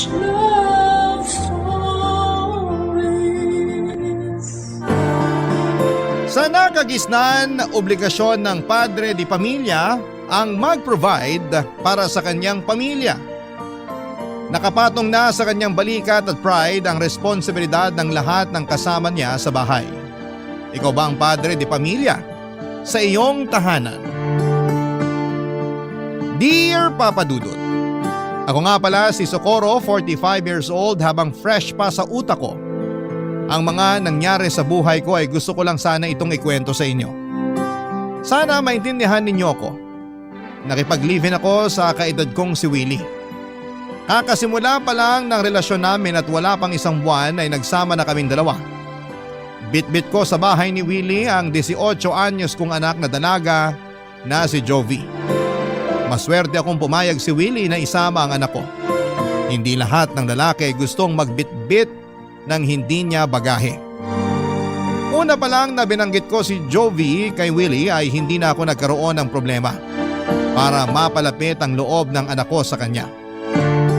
love stories. Sa nakagisnan, obligasyon ng padre di pamilya ang mag-provide para sa kanyang pamilya. Nakapatong na sa kanyang balikat at pride ang responsibilidad ng lahat ng kasama niya sa bahay. Ikaw ba ang padre di pamilya sa iyong tahanan? Dear Papa Dudut, ako nga pala si Socorro, 45 years old, habang fresh pa sa utak ko. Ang mga nangyari sa buhay ko ay gusto ko lang sana itong ikwento sa inyo. Sana maintindihan ninyo ako. Nakipag-live-in ako sa kaedad kong si Willie. Kakasimula pa lang ng relasyon namin at wala pang isang buwan ay nagsama na kaming dalawa. Bit-bit ko sa bahay ni Willie ang 18 anyos kong anak na dalaga na si Jovi. Maswerte akong pumayag si Willie na isama ang anak ko. Hindi lahat ng lalaki gustong magbit-bit ng hindi niya bagahe. Una pa lang na binanggit ko si Jovi kay Willie ay hindi na ako nagkaroon ng problema para mapalapit ang loob ng anak ko sa kanya.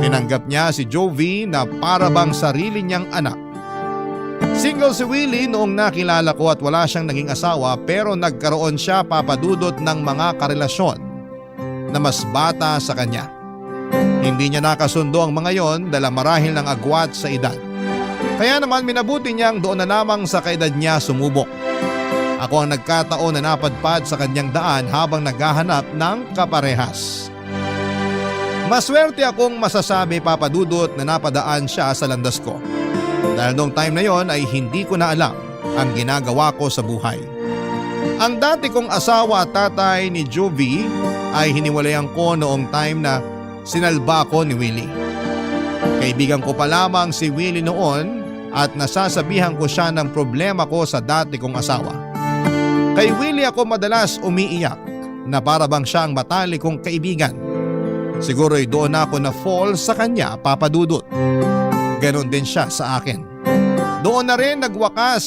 Tinanggap niya si Jovi na para bang sarili niyang anak. Single si Willie noong nakilala ko at wala siyang naging asawa, pero nagkaroon siya, Papa Dudut, ng mga karelasyon na mas bata sa kanya. Hindi niya nakasundo ang mga yon dala marahil ng agwat sa edad. Kaya naman minabuti niyang doon na lamang sa kaedad niya sumubok. Ako ang nagkataon na napadpad sa kanyang daan habang naghahanap ng kaparehas. Maswerte akong masasabi, Papa Dudut, na napadaan siya sa landas ko. Dahil noong time na yon ay hindi ko na alam ang ginagawa ko sa buhay. Ang dati kong asawa at tatay ni Jovi ay hiniwalayan ko noong time na sinalba ko ni Willie. Kaibigan ko pa lamang si Willie noon at nasasabihan ko siya ng problema ko sa dati kong asawa. Kay Willie ako madalas umiiyak na para bang siya ang matalik kong kaibigan. Siguro'y doon ako na fall sa kanya, Papa Dudut. Ganon din siya sa akin. Doon na rin nagwakas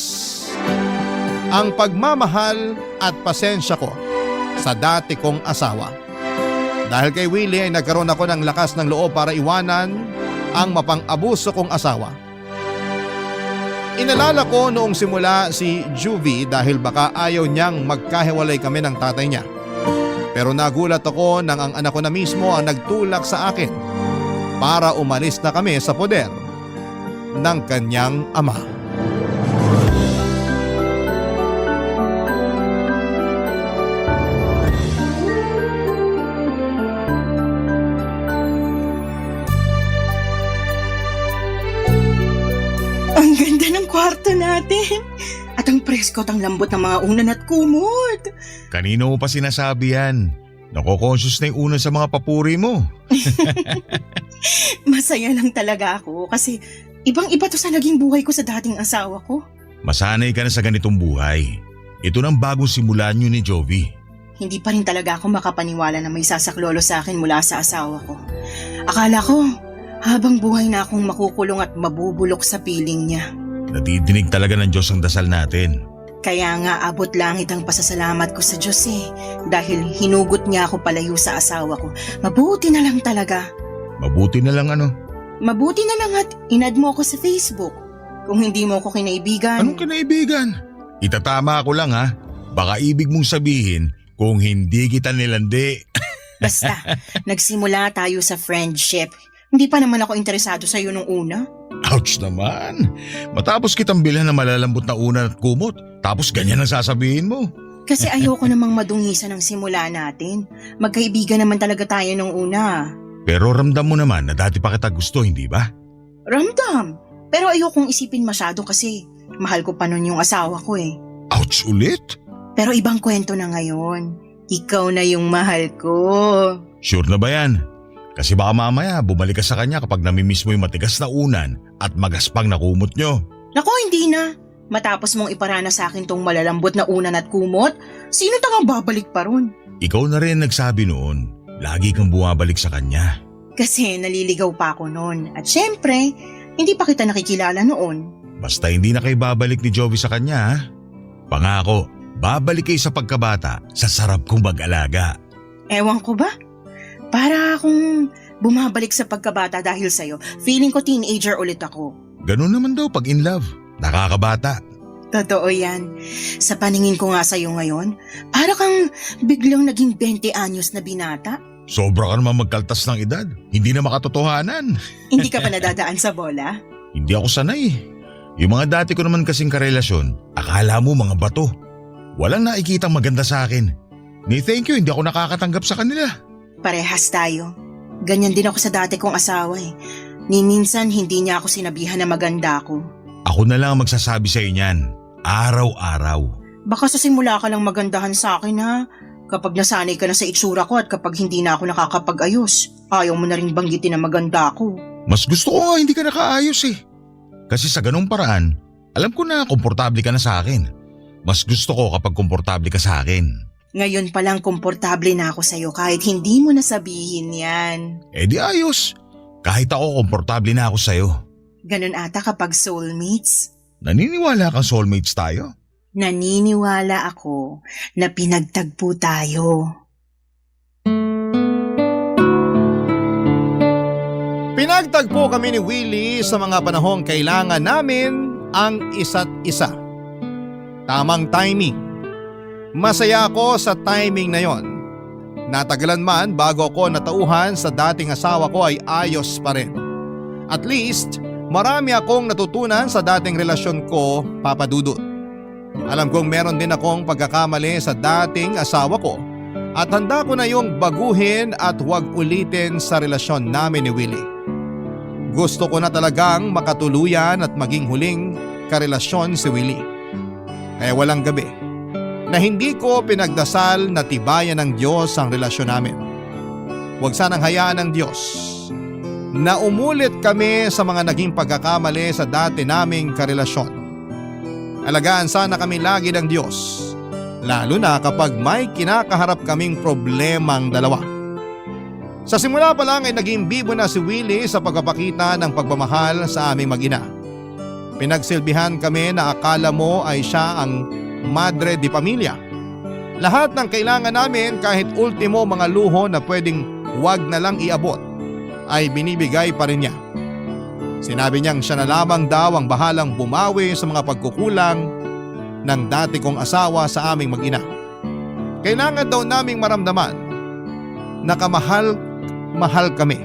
ang pagmamahal at pasensya ko sa dati kong asawa. Dahil kay Willie ay nagkaroon ako ng lakas ng loob para iwanan ang mapang-abuso kong asawa. Inalala ko noong simula si Juvie dahil baka ayaw niyang magkahiwalay kami ng tatay niya. Pero nagulat ako nang ang anak ko na mismo ang nagtulak sa akin para umalis na kami sa poder ng kanyang ama. Ang ganda ng kwarto natin. At ang presko at ang lambot ng mga unan at kumot. Kanino mo pa sinasabi yan? Nako-conscious na yung una sa mga papuri mo. Masaya lang talaga ako kasi ibang-iba to sa naging buhay ko sa dating asawa ko. Masanay ka na sa ganitong buhay. Ito nang bagong simulan nyo ni Jovi. Hindi pa rin talaga ako makapaniwala na may sasaklolo sa akin mula sa asawa ko. Akala ko, habang buhay na akong makukulong at mabubulok sa piling niya. Nadidinig talaga ng Diyos ang dasal natin. Kaya nga abot langit ang pasasalamat ko sa Diyos dahil hinugot niya ako palayo sa asawa ko. Mabuti na lang talaga. Mabuti na lang ano? Mabuti na lang at inad mo ako sa Facebook. Kung hindi mo ako kinaibigan. Anong kinaibigan? Itatama ako lang ha. Baka ibig mong sabihin kung hindi kita nilandi. Basta, nagsimula tayo sa friendship. Hindi pa naman ako interesado sa iyo nung una. Ouch naman. Matapos kitang bilhan ng malalambot na unan at kumot, tapos ganyan ang sasabihin mo. Kasi ayoko namang madungisan ang simula natin. Magkaibigan naman talaga tayo nung una. Pero ramdam mo naman na dati pa kita gusto, hindi ba? Ramdam. Pero ayokong isipin masyado kasi mahal ko pa nun yung asawa ko Ouch ulit? Pero ibang kwento na ngayon. Ikaw na yung mahal ko. Sure na ba yan? Kasi baka mamaya bumalik ka sa kanya kapag namimiss mo yung matigas na unan at magaspang na kumot nyo. Naku, hindi na. Matapos mong iparana sa akin tong malalambot na unan at kumot, sino tangang babalik pa ron? Ikaw na rin nagsabi noon, lagi kang bumabalik sa kanya. Kasi naliligaw pa ako noon. At syempre, hindi pa kita nakikilala noon. Basta hindi na kayo babalik ni Jovi sa kanya ha? Pangako, babalik kayo sa pagkabata sa sarap kong mag-alaga. Ewan ko ba? Para akong bumabalik sa pagkabata dahil sa'yo. Feeling ko teenager ulit ako. Ganun naman daw pag in love. Nakakabata. Totoo yan. Sa paningin ko nga sa'yo ngayon, para kang biglang naging 20 anyos na binata. Sobra ka naman magkaltas ng edad. Hindi na makatotohanan. Hindi ka pa nadadaan sa bola? Hindi ako sanay. Yung mga dati ko naman kasing karelasyon, akala mo mga bato. Walang nakikitang maganda sa akin. Ni thank you, hindi ako nakakatanggap sa kanila. Parehas tayo. Ganyan din ako sa dati kong asawa eh. Ni minsan hindi niya ako sinabihan na maganda ako. Ako na lang ang magsasabi sa inyan. Araw-araw. Baka sa simula ka lang magandahan sa akin ha. Kapag nasanay ka na sa itsura ko at kapag hindi na ako nakakapag-ayos, ayaw mo na rin banggitin na maganda ako. Mas gusto ko nga hindi ka nakaayos eh. Kasi sa ganung paraan, alam ko na komportable ka na sa akin. Mas gusto ko kapag komportable ka sa akin. Ngayon palang komportable na ako sa'yo kahit hindi mo nasabihin yan. Eh di ayos. Kahit ako komportable na ako sa'yo. Ganun ata kapag soulmates. Naniniwala kang soulmates tayo? Naniniwala ako na pinagtagpo tayo. Pinagtagpo kami ni Willie sa mga panahong kailangan namin ang isa't isa. Tamang timing. Masaya ako sa timing na yon. Natagalan man bago ako natauhan sa dating asawa ko ay ayos pa rin. At least, marami akong natutunan sa dating relasyon ko, Papa Dudut. Alam kong meron din akong pagkakamali sa dating asawa ko at handa ko na yung baguhin at huwag ulitin sa relasyon namin ni Willie. Gusto ko na talagang makatuluyan at maging huling karelasyon si Willie. Kaya walang gabi na hindi ko pinagdasal na tibayan ng Diyos ang relasyon namin. Huwag sanang hayaan ng Diyos na umulit kami sa mga naging pagkakamali sa dati naming karelasyon. Alagaan sana kami lagi ng Diyos, lalo na kapag may kinakaharap kaming problemang dalawa. Sa simula pa lang ay naging bibo na si Willie sa pagpapakita ng pagmamahal sa aming mag-ina. Pinagsilbihan kami na akala mo ay siya ang madre di pamilya. Lahat ng kailangan namin kahit ultimo mga luho na pwedeng wag na lang iabot ay binibigay pa rin niya. Sinabi niyang siya na lamang daw ang bahalang bumawi sa mga pagkukulang ng dati kong asawa sa aming mag-ina. Kailangan daw naming maramdaman na kamahal kami.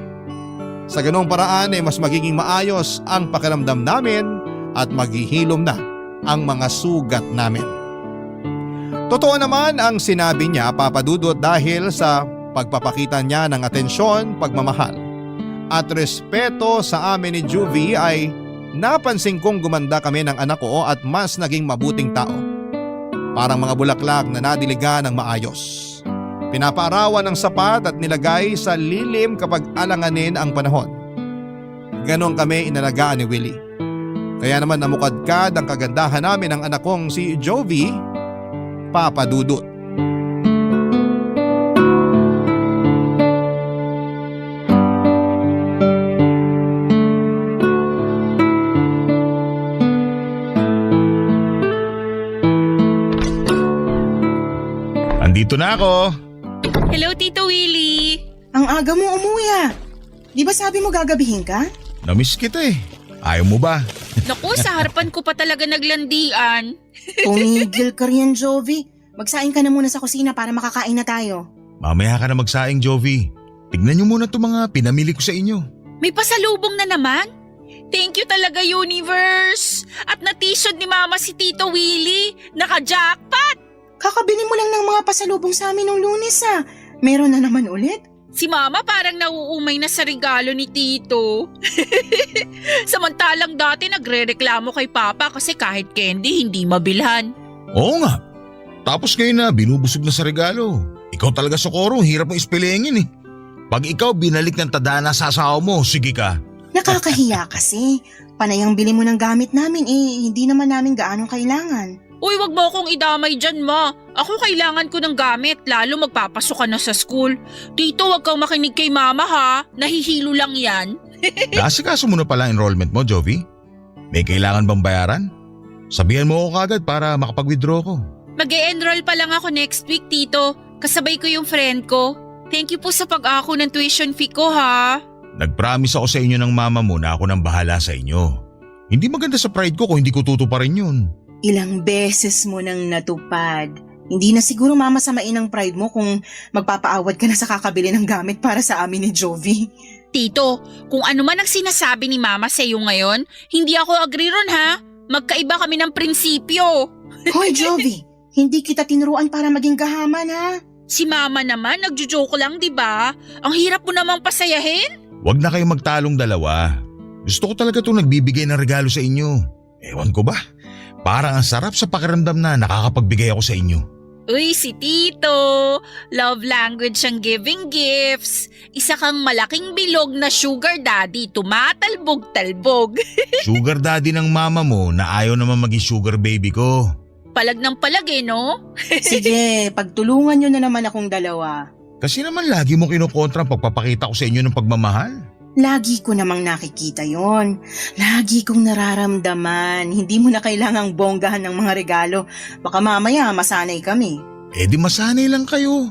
Sa ganong paraan ay mas magiging maayos ang pakiramdam namin at maghihilom na ang mga sugat namin. Totoo naman ang sinabi niya, Papa Dudut, dahil sa pagpapakita niya ng atensyon, pagmamahal at respeto sa amin ni Juvie ay napansin kong gumanda kami ng anak ko at mas naging mabuting tao. Parang mga bulaklak na nadiligan ng maayos. Pinapaarawan ng sapat at nilagay sa lilim kapag alanganin ang panahon. Ganon kami inalagaan ni Willie. Kaya naman namukadkad ang kagandahan namin ng anak kong si Jovie, Papa Dudut. Andito na ako. Hello, Tito Willie. Ang aga mo umuwi ah. Di ba sabi mo gagabihin ka? Namiss kita eh. Ayaw mo ba? Naku, sa harapan ko pa talaga naglandian. Tumigil ka riyan, Jovi. Magsaing ka na muna sa kusina para makakain na tayo. Mamaya ka na magsaing, Jovi. Tignan niyo muna itong mga pinamili ko sa inyo. May pasalubong na naman. Thank you talaga, Universe. At na-t-shirt ni Mama si Tito Willie. Naka-jackpot. Kakabili mo lang ng mga pasalubong sa amin nung Lunes ah. Meron na naman ulit? Si Mama parang nauumay na sa regalo ni Tito. Samantalang dati nagre-reklamo kay Papa kasi kahit candy hindi mabilhan. Oo nga. Tapos ngayon na binubusog na sa regalo. Ikaw talaga, Socorro, hirap mo ispelengin eh. Pag ikaw binalik ng tadhana sa asawa mo, sige ka. Nakakahiya kasi. Panayang bili mo ng gamit namin hindi naman namin gaano kailangan. Uy, wag mo akong idamay dyan, Ma. Ako kailangan ko ng gamit, lalo magpapasok ka na sa school. Tito, wag kang makinig kay Mama ha. Nahihilo lang yan. Naasikaso mo na pala enrollment mo, Jovi? May kailangan bang bayaran? Sabihan mo ako kagad para makapag-withdraw ko. Mag-e-enroll pa lang ako next week, Tito. Kasabay ko yung friend ko. Thank you po sa pag-ako ng tuition fee ko ha. Nag-promise ako sa inyo ng mama mo na ako nang bahala sa inyo. Hindi maganda sa pride ko kung hindi ko tutuparin yun. Ilang beses mo nang natupad. Hindi na siguro mamasamain ang pride mo kung magpapaawad ka na sa kakabili ng gamit para sa amin ni Jovi. Tito, kung ano man ang sinasabi ni Mama sa iyo ngayon, hindi ako agree ron ha. Magkaiba kami ng prinsipyo. Hoy Jovi, hindi kita tinuruan para maging gahaman ha. Si Mama naman, nagjo-joke lang, di ba? Ang hirap mo namang pasayahin. Huwag na kayong magtalong dalawa. Gusto ko talaga itong nagbibigay ng regalo sa inyo. Ewan ko ba? Parang ang sarap sa pakiramdam na nakakapagbigay ako sa inyo. Uy, si Tito. Love language ang giving gifts. Isa kang malaking bilog na sugar daddy, tumatalbog-talbog. Sugar daddy ng mama mo na ayaw naman maging sugar baby ko. Palag ng palag no? Sige, pagtulungan nyo na naman akong dalawa. Kasi naman lagi mo kinukontra ang pagpapakita ko sa inyo ng pagmamahal. Lagi ko namang nakikita yon. Lagi kong nararamdaman. Hindi mo na kailangang bonggahan ng mga regalo. Baka mamaya masanay kami. Eh di masanay lang kayo.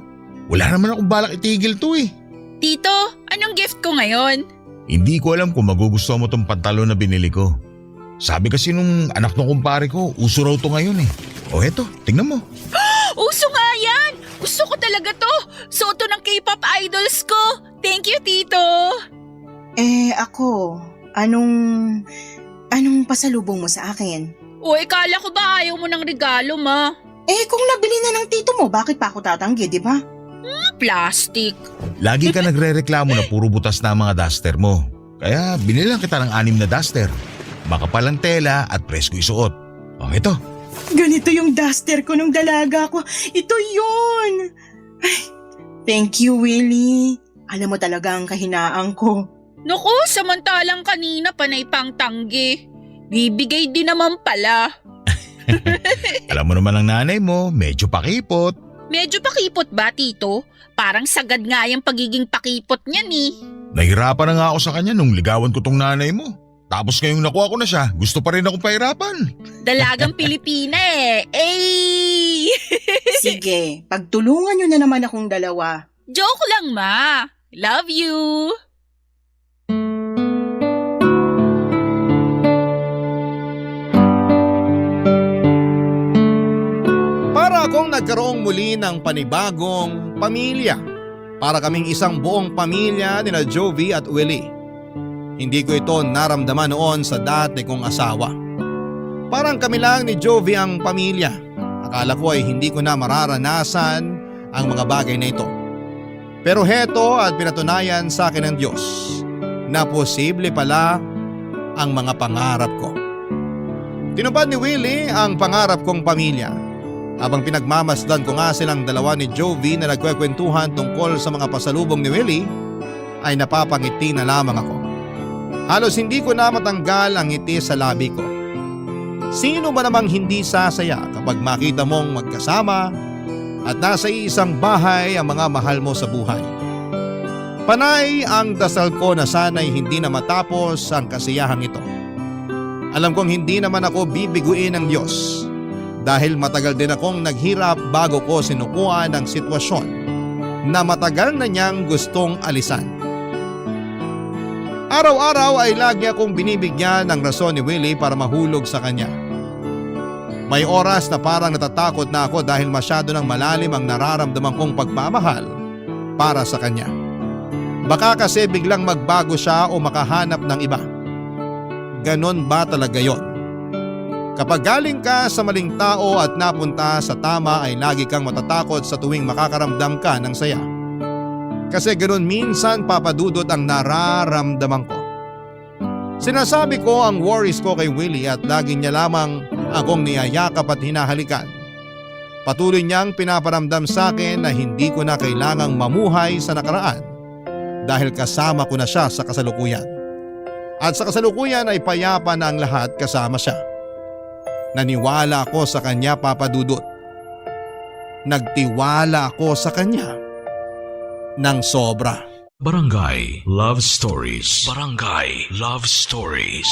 Wala naman akong balak itigil to eh. Tito, anong gift ko ngayon? Hindi ko alam kung magugustuhan mo tong pantalon na binili ko. Sabi kasi nung anak ng kumpare ko, uso raw to ngayon eh. O eto, tingnan mo. Uso nga yan! Gusto ko talaga to! Suot to ng K-pop idols ko! Thank you, Tito! Ako, anong pasalubong mo sa akin? Uy, kala ko ba ayaw mo ng regalo, ma? Kung nabili na ng tito mo, bakit pa ako tatanggi, di ba? Plastic. Lagi ka nagre-reklamo na puro butas na ang mga duster mo. Kaya binilang kita ng 6 na duster. Makapal ang tela at presko isuot. O ito. Ganito yung duster ko nung dalaga ko. Ito yun! Ay, thank you, Willie. Alam mo talaga ang kahinaan ko. Naku, samantalang kanina panay pang tanggi. Bibigay din naman pala. Alam mo naman ang nanay mo, medyo pakipot. Medyo pakipot ba, Tito? Parang sagad nga yung pagiging pakipot niyan eh. Nahirapan na nga ako sa kanya nung ligawan ko tong nanay mo. Tapos ngayong nakuha ko na siya, gusto pa rin akong pahirapan. Dalagang Pilipina eh. Ay! Sige, pagtulungan nyo na naman akong dalawa. Joke lang, ma. Love you. Para akong nagkaroong muli ng panibagong pamilya. Para kaming isang buong pamilya nina Jovi at Willie. Hindi ko ito naramdaman noon sa dati kong asawa. Parang kami lang ni Jovi ang pamilya. Akala ko ay hindi ko na mararanasan ang mga bagay na ito. Pero heto at pinatunayan sa akin ng Diyos na posible pala ang mga pangarap ko. Tinupad ni Willie ang pangarap kong pamilya. Habang pinagmamasdan ko nga silang dalawa ni Jovi na nagkwekwentuhan tungkol sa mga pasalubong ni Willie, ay napapangiti na lamang ako. Halos hindi ko na matanggal ang ngiti sa labi ko. Sino ba namang hindi sasaya kapag makita mong magkasama at nasa isang bahay ang mga mahal mo sa buhay? Panay ang dasal ko na sana'y hindi na matapos ang kasiyahang ito. Alam kong hindi naman ako bibiguin ng Diyos dahil matagal din akong naghirap bago ko sinukuan ang sitwasyon na matagal na niyang gustong alisan. Araw-araw ay lagi akong binibigyan ng rason ni Willie para mahulog sa kanya. May oras na parang natatakot na ako dahil masyado nang malalim ang nararamdaman kong pagmamahal para sa kanya. Baka kasi biglang magbago siya o makahanap ng iba. Ganon ba talaga yon? Kapag galing ka sa maling tao at napunta sa tama ay lagi kang matatakot sa tuwing makakaramdam ka ng saya. Kasi ganoon minsan papadudot ang nararamdaman ko. Sinasabi ko ang worries ko kay Willie at lagi niya lamang akong niyayakap at hinahalikan. Patuloy niyang pinaparamdam sa akin na hindi ko na kailangang mamuhay sa nakaraan dahil kasama ko na siya sa kasalukuyan. At sa kasalukuyan ay payapa na ang lahat kasama siya. Naniwala ako sa kanya, papadudot. Nagtiwala ako sa kanya ng sobra. Barangay Love Stories. Barangay Love Stories.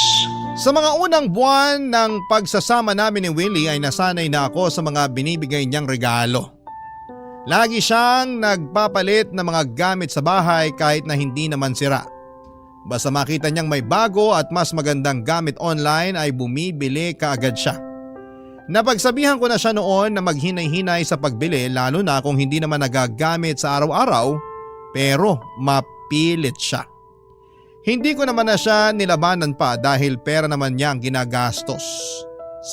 Sa mga unang buwan ng pagsasama namin ni Willie ay nasanay na ako sa mga binibigay niyang regalo. Lagi siyang nagpapalit ng mga gamit sa bahay kahit na hindi naman sira. Basta makita niyang may bago at mas magandang gamit online ay bumibili kaagad siya. Napagsabihan ko na siya noon na maghinay-hinay sa pagbili lalo na kung hindi naman nagagamit sa araw-araw pero mapilit siya. Hindi ko naman na siya nilabanan pa dahil pera naman niya ang ginagastos.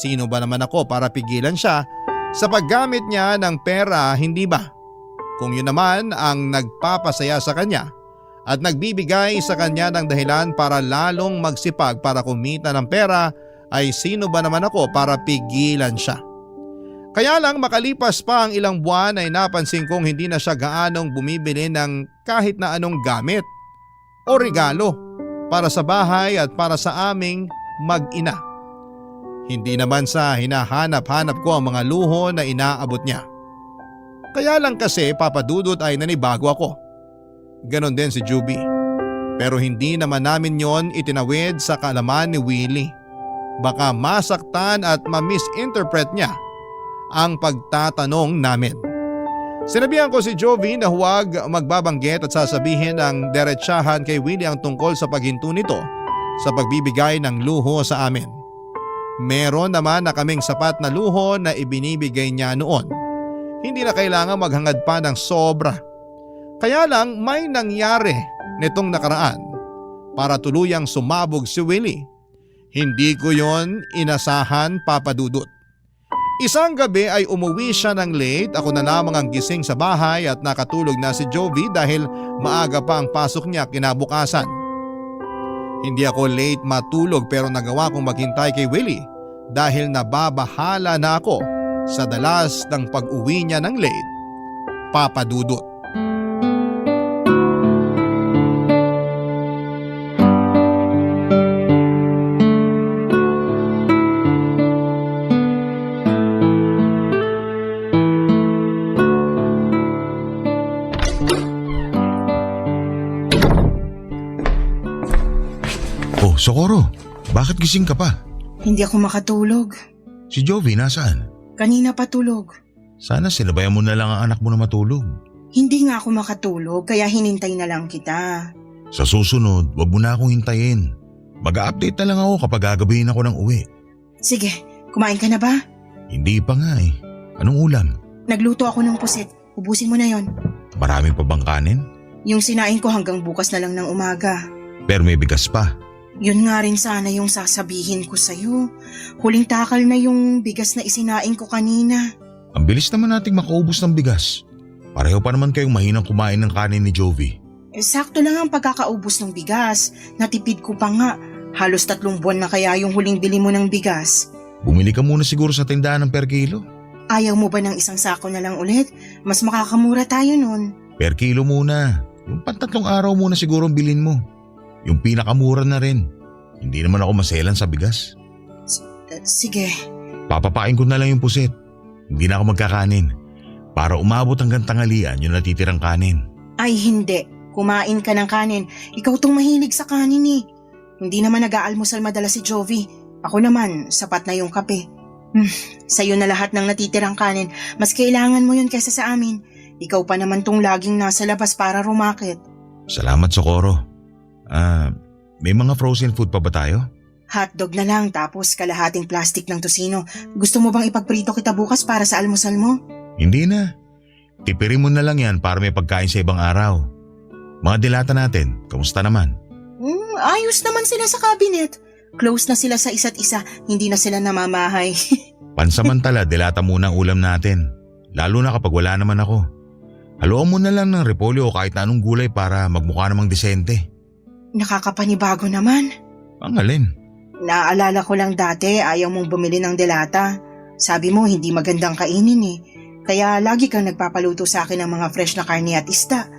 Sino ba naman ako para pigilan siya sa paggamit niya ng pera, hindi ba? Kung yun naman ang nagpapasaya sa kanya at nagbibigay sa kanya ng dahilan para lalong magsipag para kumita ng pera, ay sino ba naman ako para pigilan siya? Kaya lang makalipas pa ang ilang buwan ay napansin kong hindi na siya gaanong bumibili ng kahit na anong gamit o regalo para sa bahay at para sa aming mag-ina. Hindi naman sa hinahanap-hanap ko ang mga luho na inaabot niya. Kaya lang kasi papadudot ay nanibago ako. Ganon din si Juby. Pero hindi naman namin yon itinawid sa kaalaman ni Willie. Baka masaktan at ma-misinterpret niya ang pagtatanong namin. Sinabihan ko si Jovi na huwag magbabanggit at sasabihin ang diretsahan kay Willie ang tungkol sa paghinto nito sa pagbibigay ng luho sa amin. Meron naman na kaming sapat na luho na ibinibigay niya noon. Hindi na kailangan maghangad pa ng sobra. Kaya lang may nangyari nitong nakaraan para tuluyang sumabog si Willie. Hindi ko yon inasahan, papadudot. Isang gabi ay umuwi siya ng late, ako na lamang ang gising sa bahay at nakatulog na si Jovi dahil maaga pa ang pasok niya kinabukasan. Hindi ako late matulog pero nagawa kong maghintay kay Willie dahil nababahala na ako sa dalas ng pag-uwi niya ng late, papadudot. Oh, Socorro, bakit gising ka pa? Hindi ako makatulog. Si Jovi nasaan? Kanina pa tulog. Sana sinabayan mo na lang ang anak mo na matulog. Hindi nga ako makatulog kaya hinintay na lang kita. Sa susunod, wag mo na akong hintayin. Mag-a-update na lang ako kapag gagabihin ako ng uwi. Sige, kumain ka na ba? Hindi pa nga eh. Anong ulam? Nagluto ako ng puset. Ubusin mo na yon. Marami pa bang kanin? Yung sinain ko hanggang bukas na lang ng umaga. Pero may bigas pa. Yun nga rin sana yung sasabihin ko sa'yo. Huling takal na yung bigas na isinain ko kanina. Ang bilis naman nating makaubos ng bigas. Pareho pa naman kayong mahinang kumain ng kanin ni Jovi. Sakto lang ang pagkakaubos ng bigas. Natipid ko pa nga. Halos 3 buwan na kaya yung huling bili mo ng bigas. Bumili ka muna siguro sa tindahan ng per kilo. Ayaw mo ba ng isang sako na lang ulit? Mas makakamura tayo nun. Per kilo muna. Yung pantatlong araw muna siguro ang bilhin mo. Yung pinakamura na rin. Hindi naman ako maselan sa bigas. Sige. Papapain ko na lang yung puset. Hindi na ako magkakanin. Para umabot hanggang tanghalian yung natitirang kanin. Ay hindi. Kumain ka ng kanin. Ikaw tong mahilig sa kanin eh. Hindi naman nag-aalmusal madalas si Jovi. Ako naman, sapat na yung kape. Sa'yo na lahat ng natitirang kanin. Mas kailangan mo yun kaysa sa amin. Ikaw pa naman tong laging nasa labas para rumakit. Salamat, Socorro. May mga frozen food pa ba tayo? Hotdog na lang tapos kalahating plastic ng tosino. Gusto mo bang ipagprito kita bukas para sa almusal mo? Hindi na. Tipirin mo na lang yan para may pagkain sa ibang araw. Mga dilata natin, kamusta naman? Ayos naman sila sa cabinet. Close na sila sa isa't isa, hindi na sila namamahay. Pansamantala, dilata muna ang ulam natin. Lalo na kapag wala naman ako. Haluan mo na lang ng repolyo o kahit na anong gulay para magmukha namang disente. Nakakapanibago naman. Ang alin? Naaalala ko lang dati ayaw mong bumili ng delata. Sabi mo hindi magandang kainin eh. Kaya lagi kang nagpapaluto sa akin ng mga fresh na karne at isda.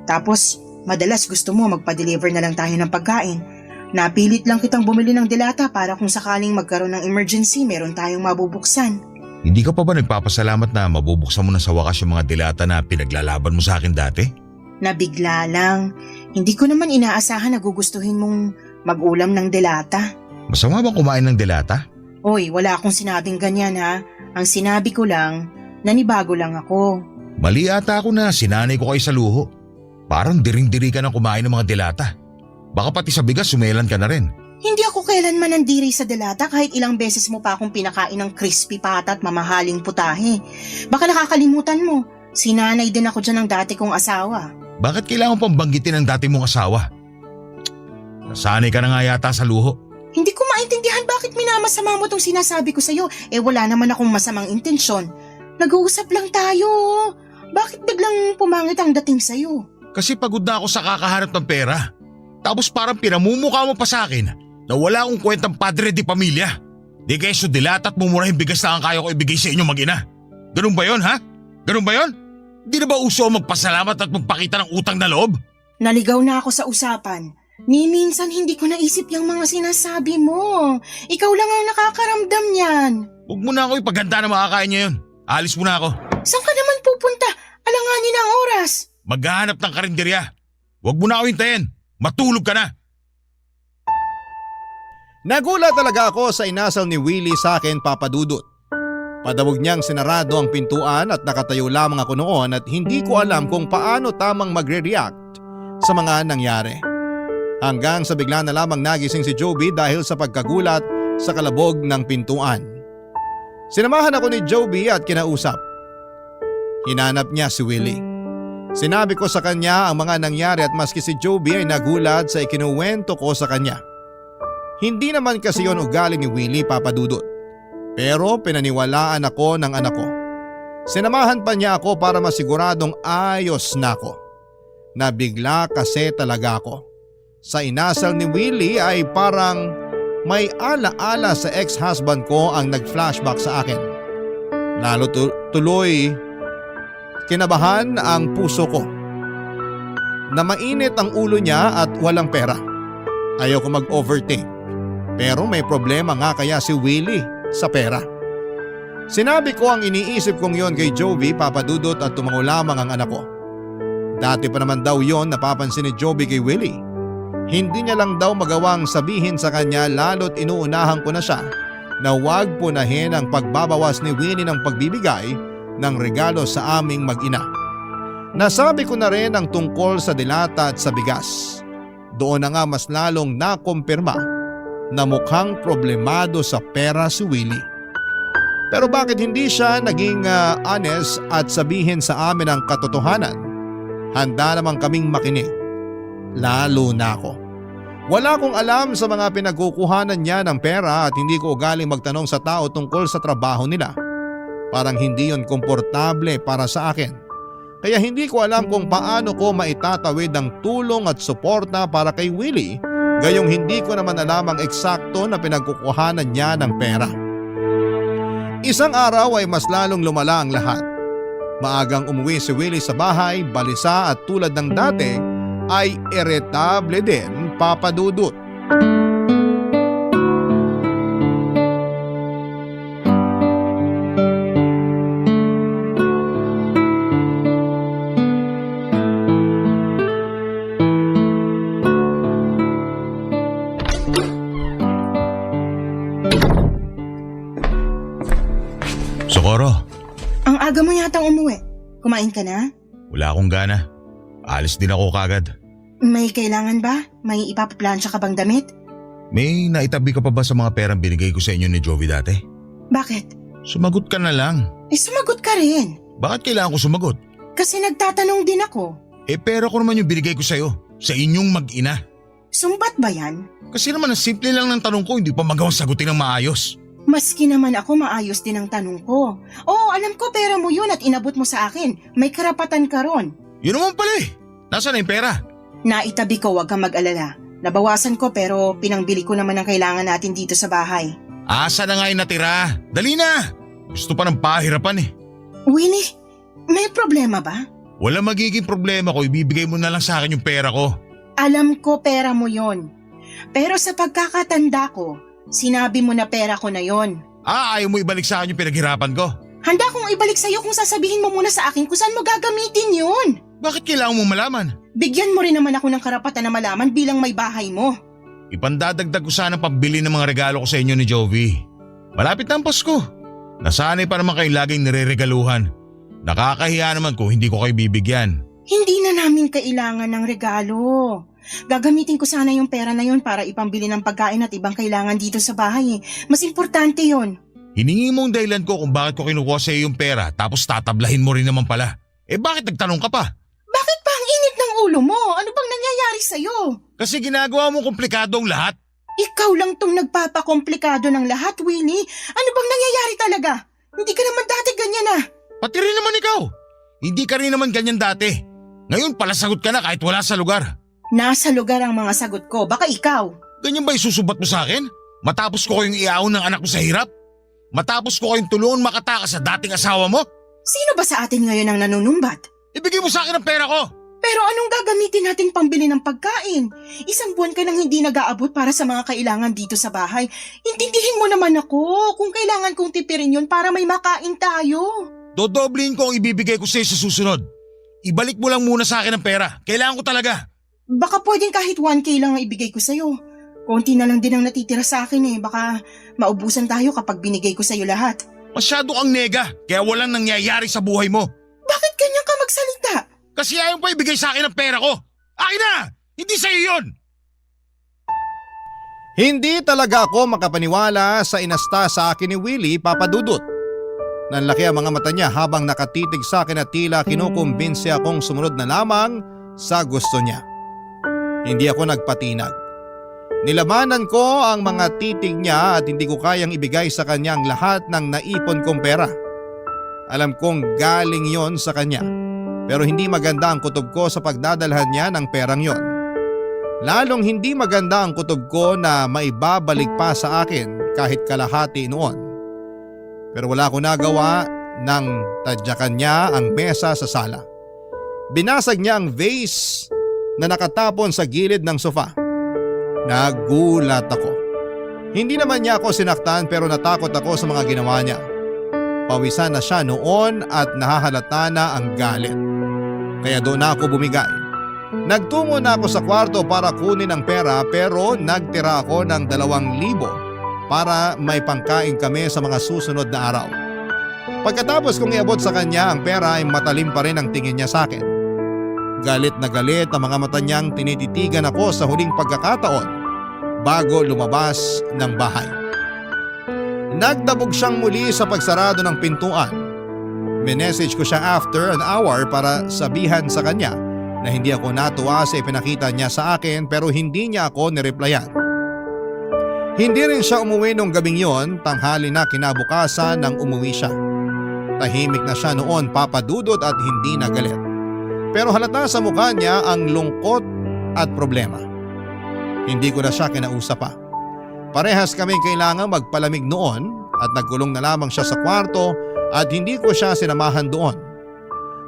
Tapos madalas gusto mo magpa-deliver na lang tayo ng pagkain. Napilit lang kitang bumili ng delata para kung sakaling magkaroon ng emergency meron tayong mabubuksan. Hindi ka pa ba nagpapasalamat na mabubuksan mo na sa wakas yung mga dilata na pinaglalaban mo sa akin dati? Nabigla lang. Hindi ko naman inaasahan na gugustuhin mong mag-ulam ng delata. Masama bang kumain ng dilata? Oy, wala akong sinabing ganyan ha. Ang sinabi ko lang, nanibago lang ako. Mali ata ako na sinanay ko kayo sa luho. Parang diring-diri ka ng kumain ng mga delata. Baka pati sa bigas sumelan ka na rin. Hindi ako kailanman nandiri sa delata kahit ilang beses mo pa akong pinakain ng crispy pata at mamahaling putahe. Baka nakakalimutan mo, sinanay din ako dyan ng dati kong asawa. Bakit kailangan pang banggitin ang dati mong asawa? Nasanay ka na nga yata sa luho. Hindi ko maintindihan bakit minamasama mo tong sinasabi ko sa'yo. Wala naman akong masamang intensyon. Nag-uusap lang tayo. Bakit biglang pumangit ang dating sa'yo? Kasi pagod na ako sa kakahanap ng pera. Tapos parang pinamumukha mo pa sa akin na wala akong kwentang padre di pamilya. Di keso dilata at mumurahin bigas na ang kaya ko ibigay sa inyo mag-ina. Ganun ba yon, ha? Ganun ba yon? Di na ba uso magpasalamat at magpakita ng utang na loob? Naligaw na ako sa usapan. Ni minsan hindi ko naisip yung mga sinasabi mo. Ikaw lang ang nakakaramdam yan. Huwag mo na ako ipaganda na makakain niya yun. Alis mo na ako. Saan ka naman pupunta? Alanganin ang oras. Maghahanap ng karinderya. Huwag mo na ako hintayin. Matulog ka na. Nagulat talaga ako sa inasal ni Willie sa akin, Papa Dudut. Padawag niyang sinarado ang pintuan at nakatayo lamang ako noon at hindi ko alam kung paano tamang magre-react sa mga nangyari. Hanggang sa bigla na lamang nagising si Joby dahil sa pagkagulat sa kalabog ng pintuan. Sinamahan ako ni Joby at kinausap. Hinanap niya si Willie. Sinabi ko sa kanya ang mga nangyari at maski si Joby ay nagulat sa ikinuwento ko sa kanya. Hindi naman kasi yon ugali ni Willie, Papa Dudut. Pero pinaniwalaan ako ng anak ko. Sinamahan pa niya ako para masiguradong ayos na ako. Nabigla kasi talaga ako. Sa inasal ni Willie ay parang may ala-ala sa ex-husband ko ang nag-flashback sa akin. Lalo tuloy kinabahan ang puso ko. Na mainit ang ulo niya at walang pera. Ayaw ko mag-overthink. Pero may problema nga kaya si Willie sa pera. Sinabi ko ang iniisip kong yon kay Joby, Papa Dudut at tumango lamang ang anak ko. Dati pa naman daw yon napapansin ni Joby kay Willie. Hindi niya lang daw magawang sabihin sa kanya lalo't inuunahan ko na siya na huwag punahin ang pagbabawas ni Willie ng pagbibigay ng regalo sa aming mag-ina. Nasabi ko na rin ang tungkol sa dilata at sa bigas. Doon na nga mas lalong nakumpirma na mukhang problemado sa pera si Willie. Pero bakit hindi siya naging honest at sabihin sa amin ang katotohanan? Handa namang kaming makinig. Lalo na ako. Wala akong alam sa mga pinagkukuhanan niya ng pera at hindi ko ugaling magtanong sa tao tungkol sa trabaho nila. Parang hindi yon komportable para sa akin. Kaya hindi ko alam kung paano ko maitatawid ang tulong at suporta para kay Willie, gayong hindi ko naman alam ang eksakto na pinagkukuhanan niya ng pera. Isang araw ay mas lalong lumala ang lahat. Maagang umuwi si Willie sa bahay, balisa at tulad ng dati ay iritable din, Papa Dudut. Socorro, Ang aga mo yatang umuwi. Kumain ka na? wala akong gana. Alis din ako kagad. May kailangan ba? May ipapaplansya ka bang damit? May naitabi ka pa ba sa mga perang binigay ko sa inyo ni Joby dati? Bakit? Sumagot ka na lang. Sumagot ka rin. Bakit kailangan ko sumagot? Kasi nagtatanong din ako. Pera ko naman yung binigay ko sa'yo. Sa inyong mag-ina. Sumbat ba yan? Kasi naman ang simple lang ng tanong ko, hindi pa magawang sagutin ng maayos. Maski naman ako maayos din ang tanong ko. Oo, alam ko pera mo yun at inabot mo sa akin. May karapatan ka ron. Yun naman pala eh. Nasaan na yung pera? Naitabi ko, wag kang mag-alala. Nabawasan ko pero pinangbili ko naman ang kailangan natin dito sa bahay. Asa na nga yung natira? Dali na! Gusto pa ng pahirapan eh. Willie, may problema ba? Wala magiging problema ko, ibibigay mo na lang sa akin yung pera ko. Alam ko pera mo yon. Pero sa pagkakatanda ko, sinabi mo na pera ko na yon. Ayaw mo ibalik sa akin yung pinaghirapan ko? Handa kong ibalik sa'yo kung sasabihin mo muna sa akin kung saan mo gagamitin yun. Bakit kailangan mo malaman? Bigyan mo rin naman ako ng karapatan na malaman bilang may bahay mo. Ipandadagdag ko sana pambili ng mga regalo ko sa inyo ni Joby. Malapit na ang Pasko. Nasanay pa naman kayong laging nireregaluhan. Nakakahiya naman kung hindi ko kayo bibigyan. Hindi na namin kailangan ng regalo. Gagamitin ko sana yung pera na yun para ipambili ng pagkain at ibang kailangan dito sa bahay. Mas importante yon. Hiningi mong dahilan ko kung bakit ko kinukuha sa iyo yung pera tapos tatablahin mo rin naman pala. Bakit nagtanong ka pa? Bakit pa ang init ng ulo mo? Ano bang nangyayari sa'yo? Kasi ginagawa mo komplikado ang lahat. Ikaw lang tong nagpapakomplikado ng lahat, Willie. Ano bang nangyayari talaga? Hindi ka naman dati ganyan ah. Pati rin naman ikaw. Hindi ka rin naman ganyan dati. Ngayon pala sagot ka na kahit wala sa lugar. Nasa lugar ang mga sagot ko. Baka ikaw. Ganyan ba isusubat mo sa akin? Matapos ko kayong iaon ng anak ko sa hirap? Matapos ko kayong tulungan makatakas sa dating asawa mo? Sino ba sa atin ngayon ang nanunumbat? Ibigay mo sa akin ang pera ko. Pero anong gagamitin nating pambili ng pagkain? Isang buwan ka nang hindi nag-aabot para sa mga kailangan dito sa bahay. Intindihin mo naman ako kung kailangan kong tipirin yun para may makain tayo. Dodoblihin ko ang ibibigay ko sa iyo sa susunod. Ibalik mo lang muna sa akin ang pera. Kailangan ko talaga. Baka pwedeng kahit 1K lang ang ibigay ko sa'yo. Konti na lang din ang natitira sa akin eh. Baka maubusan tayo kapag binigay ko sa'yo lahat. Masyado kang nega, kaya walang nangyayari sa buhay mo. Bakit ganyan ka magsalita? Kasi ayaw pa ibigay sa akin ang pera ko. Akin na! Hindi sa iyo yun! Hindi talaga ako makapaniwala sa inasta sa akin ni Willie, Papa Dudut. Nanlaki ang mga mata niya habang nakatitig sa akin at tila kinukumbinsi akong sumunod na lamang sa gusto niya. Hindi ako nagpatinag. Nilabanan ko ang mga titig niya at hindi ko kayang ibigay sa kanya ang lahat ng naipon kong pera. Alam kong galing yon sa kanya, pero hindi maganda ang kutob ko sa pagdadalhan niya ng perang yon. Lalong hindi maganda ang kutob ko na maibabalik pa sa akin kahit kalahati noon. Pero wala ko nagawa nang tadyakan niya ang mesa sa sala. Binasag niya ang vase na nakatapon sa gilid ng sofa. Nagulat ako. Hindi naman niya ako sinaktan pero natakot ako sa mga ginawa niya. Pawisan na siya noon at nahahalata na ang galit. Kaya doon na ako bumigay. Nagtungo na ako sa kwarto para kunin ang pera pero nagtira ako ng 2,000 para may pangkain kami sa mga susunod na araw. Pagkatapos kong iabot sa kanya ang pera ay matalim pa rin ang tingin niya sa akin. Galit na galit ang mga mata niyang tinititigan ako sa huling pagkakataon bago lumabas ng bahay. Nagdabog siyang muli sa pagsarado ng pintuan. Minessage ko siya after an hour para sabihan sa kanya na hindi ako natuwa sa ipinakita niya sa akin pero hindi niya ako nireplyan. Hindi rin siya umuwi nung gabing yon, tanghali na kinabukasan nang umuwi siya. Tahimik na siya noon, Papa Dudut, at hindi na galit. Pero halata sa mukha niya ang lungkot at problema. Hindi ko na siya kinausap pa. Parehas kaming kailangang magpalamig noon at nagkulong na lamang siya sa kwarto at hindi ko siya sinamahan doon.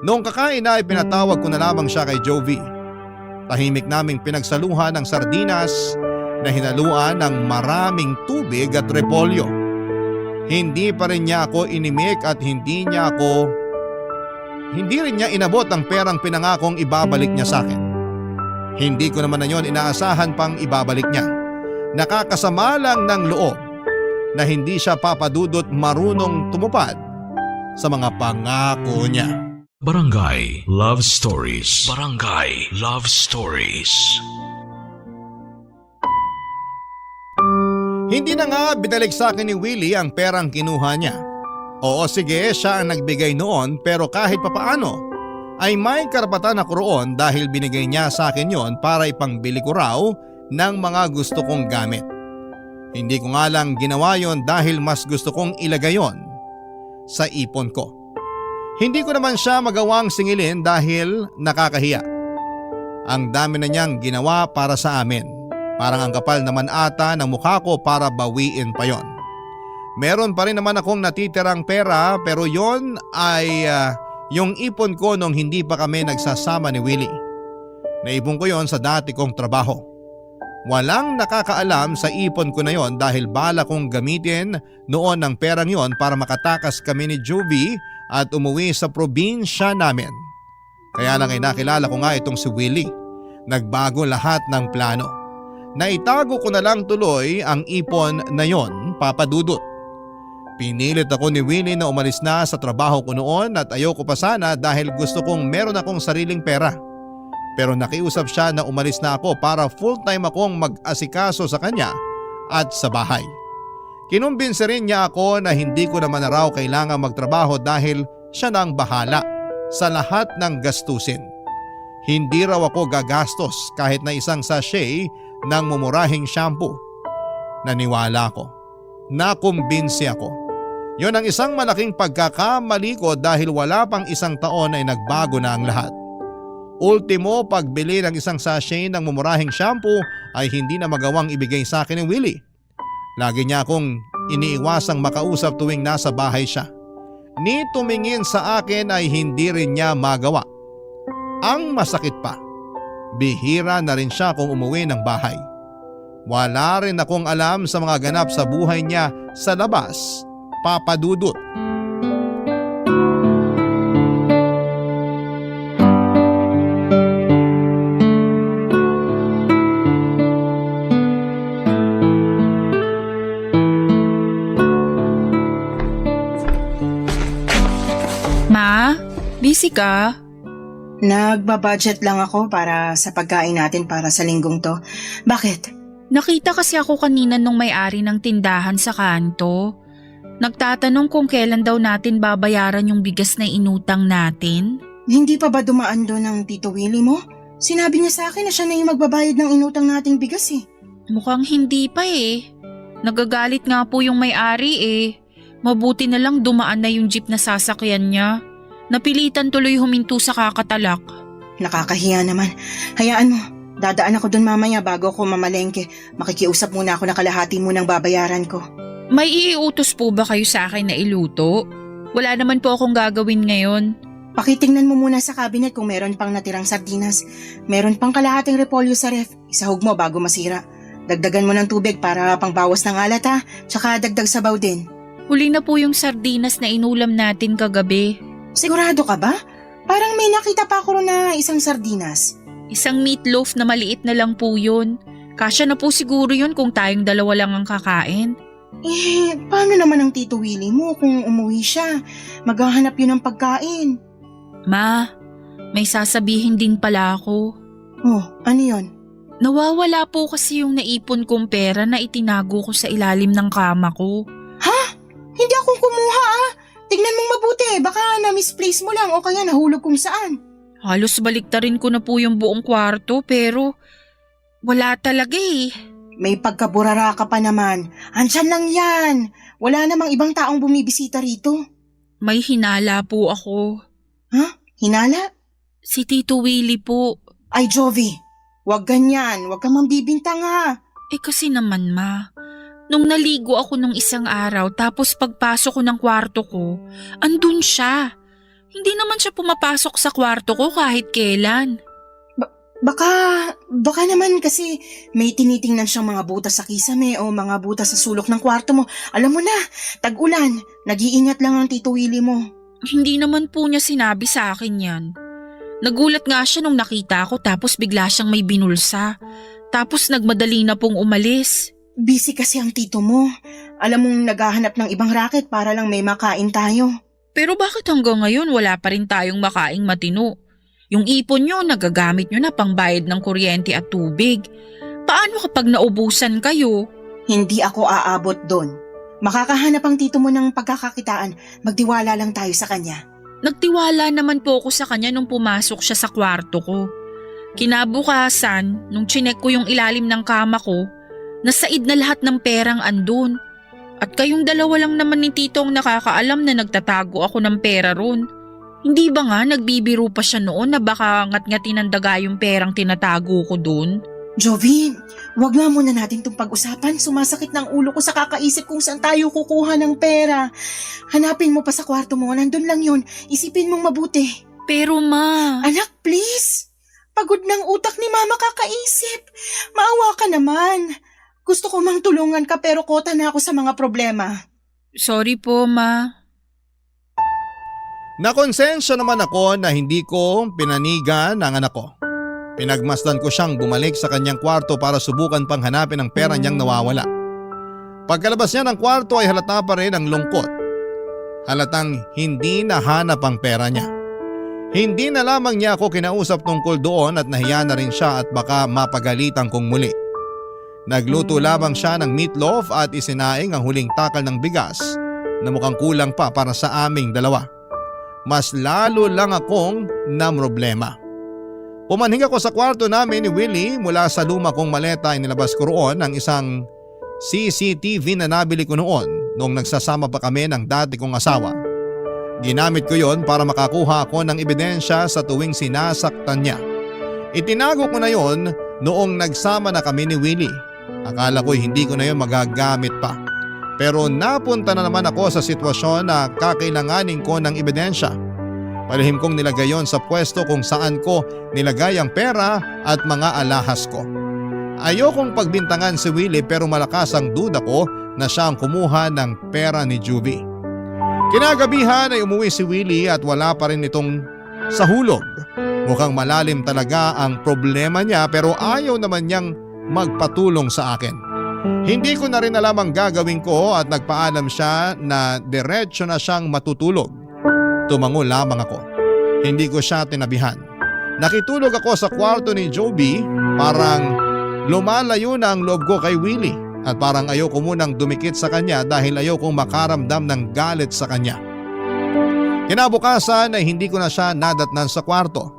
Noong kakain na ay pinatawag ko na lamang siya kay Jovi. Tahimik naming pinagsaluhan ng sardinas na hinaluan ng maraming tubig at repolyo. Hindi pa rin niya ako inimik at hindi rin niya inabot ang perang pinangakong ibabalik niya sa akin. Hindi ko naman na yon inaasahan pang ibabalik niya. Nakakasama lang ng loob na hindi siya, Papa Dudut, marunong tumupad sa mga pangako niya. Barangay Love Stories. Barangay Love Stories. Hindi na nga binalik sa akin ni Willie ang perang kinuha niya. Oo, sige, siya ang nagbigay noon pero kahit papaano ay may karapatan ako roon dahil binigay niya sa akin yon para ipangbili ko raw ng mga gusto kong gamit. Hindi ko nga lang ginawa yon dahil mas gusto kong ilagay yon sa ipon ko. Hindi ko naman siya magawang singilin dahil nakakahiya. Ang dami na niyang ginawa para sa amin. Parang ang kapal naman ata ng mukha ko para bawiin pa yon. Meron pa rin naman akong natitirang pera pero yon ay yung ipon ko nung hindi pa kami nagsasama ni Willie. Naipon ko yon sa dati kong trabaho. Walang nakakaalam sa ipon ko na yon dahil bala kong gamitin noon ng perang yon para makatakas kami ni Jovi at umuwi sa probinsya namin. Kaya lang ay nakilala ko nga itong si Willie. Nagbago lahat ng plano. Naitago ko na lang tuloy ang ipon na yon, Papa Dudut. Pinilit ako ni Willie na umalis na sa trabaho ko noon at ayoko pa sana dahil gusto kong meron akong sariling pera. Pero nakiusap siya na umalis na ako para full-time akong mag-asikaso sa kanya at sa bahay. Kinumbinsi rin niya ako na hindi ko naman na raw kailangan magtrabaho dahil siya na ang bahala sa lahat ng gastusin. Hindi raw ako gagastos kahit na isang sachet ng mumurahing shampoo. Naniwala ako. Nakumbinsi ako. Yon ang isang malaking pagkakamali ko dahil wala pang isang taon ay nagbago na ang lahat. Ultimo, pagbili ng isang sachet ng mumurahing shampoo ay hindi na magawang ibigay sa akin ni Willie. Lagi niya akong iniiwasang makausap tuwing nasa bahay siya. Ni tumingin sa akin ay hindi rin niya magawa. Ang masakit pa, bihira na rin siya kung umuwi ng bahay. Wala rin akong alam sa mga ganap sa buhay niya sa labas, Papa Dudut. Ma, busy ka? Nagbabudget lang ako para sa pagkain natin para sa linggong to. Bakit? Nakita kasi ako kanina nung may-ari ng tindahan sa kanto. Nagtatanong kung kailan daw natin babayaran yung bigas na inutang natin. Hindi pa ba dumaan doon ng Tito Willie mo? Sinabi niya sa akin na siya na yung magbabayad ng inutang nating bigas eh. Mukhang hindi pa eh. Nagagalit nga po yung may-ari eh. Mabuti na lang dumaan na yung jeep na sasakyan niya. Napilitan tuloy huminto sa kakatalak. Nakakahiya naman. Hayaan mo, dadaan ako doon mamaya bago ako mamalengke. Makikiusap muna ako na kalahati munang babayaran ko. May iutos po ba kayo sa akin na iluto? Wala naman po akong gagawin ngayon. Pakitingnan mo muna sa cabinet kung meron pang natirang sardinas. Meron pang kalahating repolyo sa ref. Isahog mo bago masira. Dagdagan mo ng tubig para pangbawas ng alat ha. Tsaka dagdag sabaw din. Huli na po yung sardinas na inulam natin kagabi. Sigurado ka ba? Parang may nakita pa ako na isang sardinas. Isang meatloaf na maliit na lang po yun. Kasya na po siguro yun kung tayong dalawa lang ang kakain. Paano naman ang Tito Willie mo kung umuwi siya? Maghahanap yun ng pagkain. Ma, may sasabihin din pala ako. Oh, ano yun? Nawawala po kasi yung naipon kong pera na itinago ko sa ilalim ng kama ko. Ha? Hindi akong kumuha ah. Tingnan mong mabuti, baka na-misplace mo lang o kaya nahulog kung saan. Halos baliktarin ko na po yung buong kwarto pero wala talaga eh. May pagkaburara ka pa naman. Andyan lang yan. Wala namang ibang taong bumibisita rito. May hinala po ako. Ha? Hinala? Si Tito Willie po. Ay Jovi, wag ganyan. Wag kang mambibintang ha. Eh kasi naman ma, nung naligo ako nung isang araw tapos pagpasok ko ng kwarto ko, andun siya. Hindi naman siya pumapasok sa kwarto ko kahit kailan. Baka naman kasi may tinitingnan siyang mga butas sa kisame o mga butas sa sulok ng kwarto mo. Alam mo na, tag-ulan, nag-iingat lang ang Tito Willie mo. Hindi naman po niya sinabi sa akin yan. Nagulat nga siya nung nakita ko tapos bigla siyang may binulsa. Tapos nagmadali na pong umalis. Busy kasi ang tito mo. Alam mong naghahanap ng ibang racket para lang may makain tayo. Pero bakit hanggang ngayon wala pa rin tayong makaing matino? Yung ipon nyo, nagagamit nyo na pangbayad ng kuryente at tubig. Paano kapag naubusan kayo? Hindi ako aabot doon. Makakahanap ang tito mo ng pagkakakitaan. Magtiwala lang tayo sa kanya. Nagtiwala naman po ako sa kanya nung pumasok siya sa kwarto ko. Kinabukasan, nung chinek ko yung ilalim ng kama ko, nasaid na lahat ng perang andun. At kayong dalawa lang naman ni Tito ang nakakaalam na nagtatago ako ng pera ron. Hindi ba nga nagbibiro pa siya noon na baka ngat-ngatin ng daga yung perang tinatago ko dun? Jovin, wag nga muna natin itong pag-usapan. Sumasakit ng ulo ko sa kakaisip kung saan tayo kukuha ng pera. Hanapin mo pa sa kwarto mo, nandun lang yun. Isipin mong mabuti. Pero ma… Anak, please. Pagod ng utak ni Mama kakaisip. Maawa ka naman. Gusto ko mang tulungan ka pero kota na ako sa mga problema. Sorry po ma. Nakonsensya naman ako na hindi ko pinanigan ang anak ko. Pinagmasdan ko siyang bumalik sa kanyang kwarto para subukan pang hanapin ang pera niyang nawawala. Pagkalabas niya ng kwarto ay halata pa rin ang lungkot. Halatang hindi nahanap ang pera niya. Hindi na lamang niya ako kinausap tungkol doon at nahiya na rin siya at baka mapagalitan kong muli. Nagluto lamang siya ng meatloaf at isinaing ang huling takal ng bigas na mukhang kulang pa para sa aming dalawa. Mas lalo lang akong namroblema. Pumanhing ako sa kwarto namin ni Willie. Mula sa luma kong maleta ay nilabas ko roon ang isang CCTV na nabili ko noon nung nagsasama pa kami ng dati kong asawa. Ginamit ko yon para makakuha ako ng ebidensya sa tuwing sinasaktan niya. Itinago ko na yon noong nagsama na kami ni Willie. Akala ko'y hindi ko na yon magagamit pa. Pero napunta na naman ako sa sitwasyon na kakailanganin ko ng ebidensya. Palihim kong nilagay yon sa pwesto kung saan ko nilagay ang pera at mga alahas ko. Ayokong pagbintangan si Willie pero malakas ang duda ko na siya ang kumuha ng pera ni Juvie. Kinagabihan ay umuwi si Willie at wala pa rin itong sahulog. Mukhang malalim talaga ang problema niya pero ayaw naman niyang magpatulong sa akin. Hindi ko na rin alam ang gagawin ko at nagpaalam siya na diretsyo na siyang matutulog. Tumango lamang ako. Hindi ko siya tinabihan. Nakitulog ako sa kwarto ni Joby. Parang lumalayo na ang loob ko kay Willie. At parang ayoko munang dumikit sa kanya dahil ayokong makaramdam ng galit sa kanya. Kinabukasan ay hindi ko na siya nadatnan sa kwarto.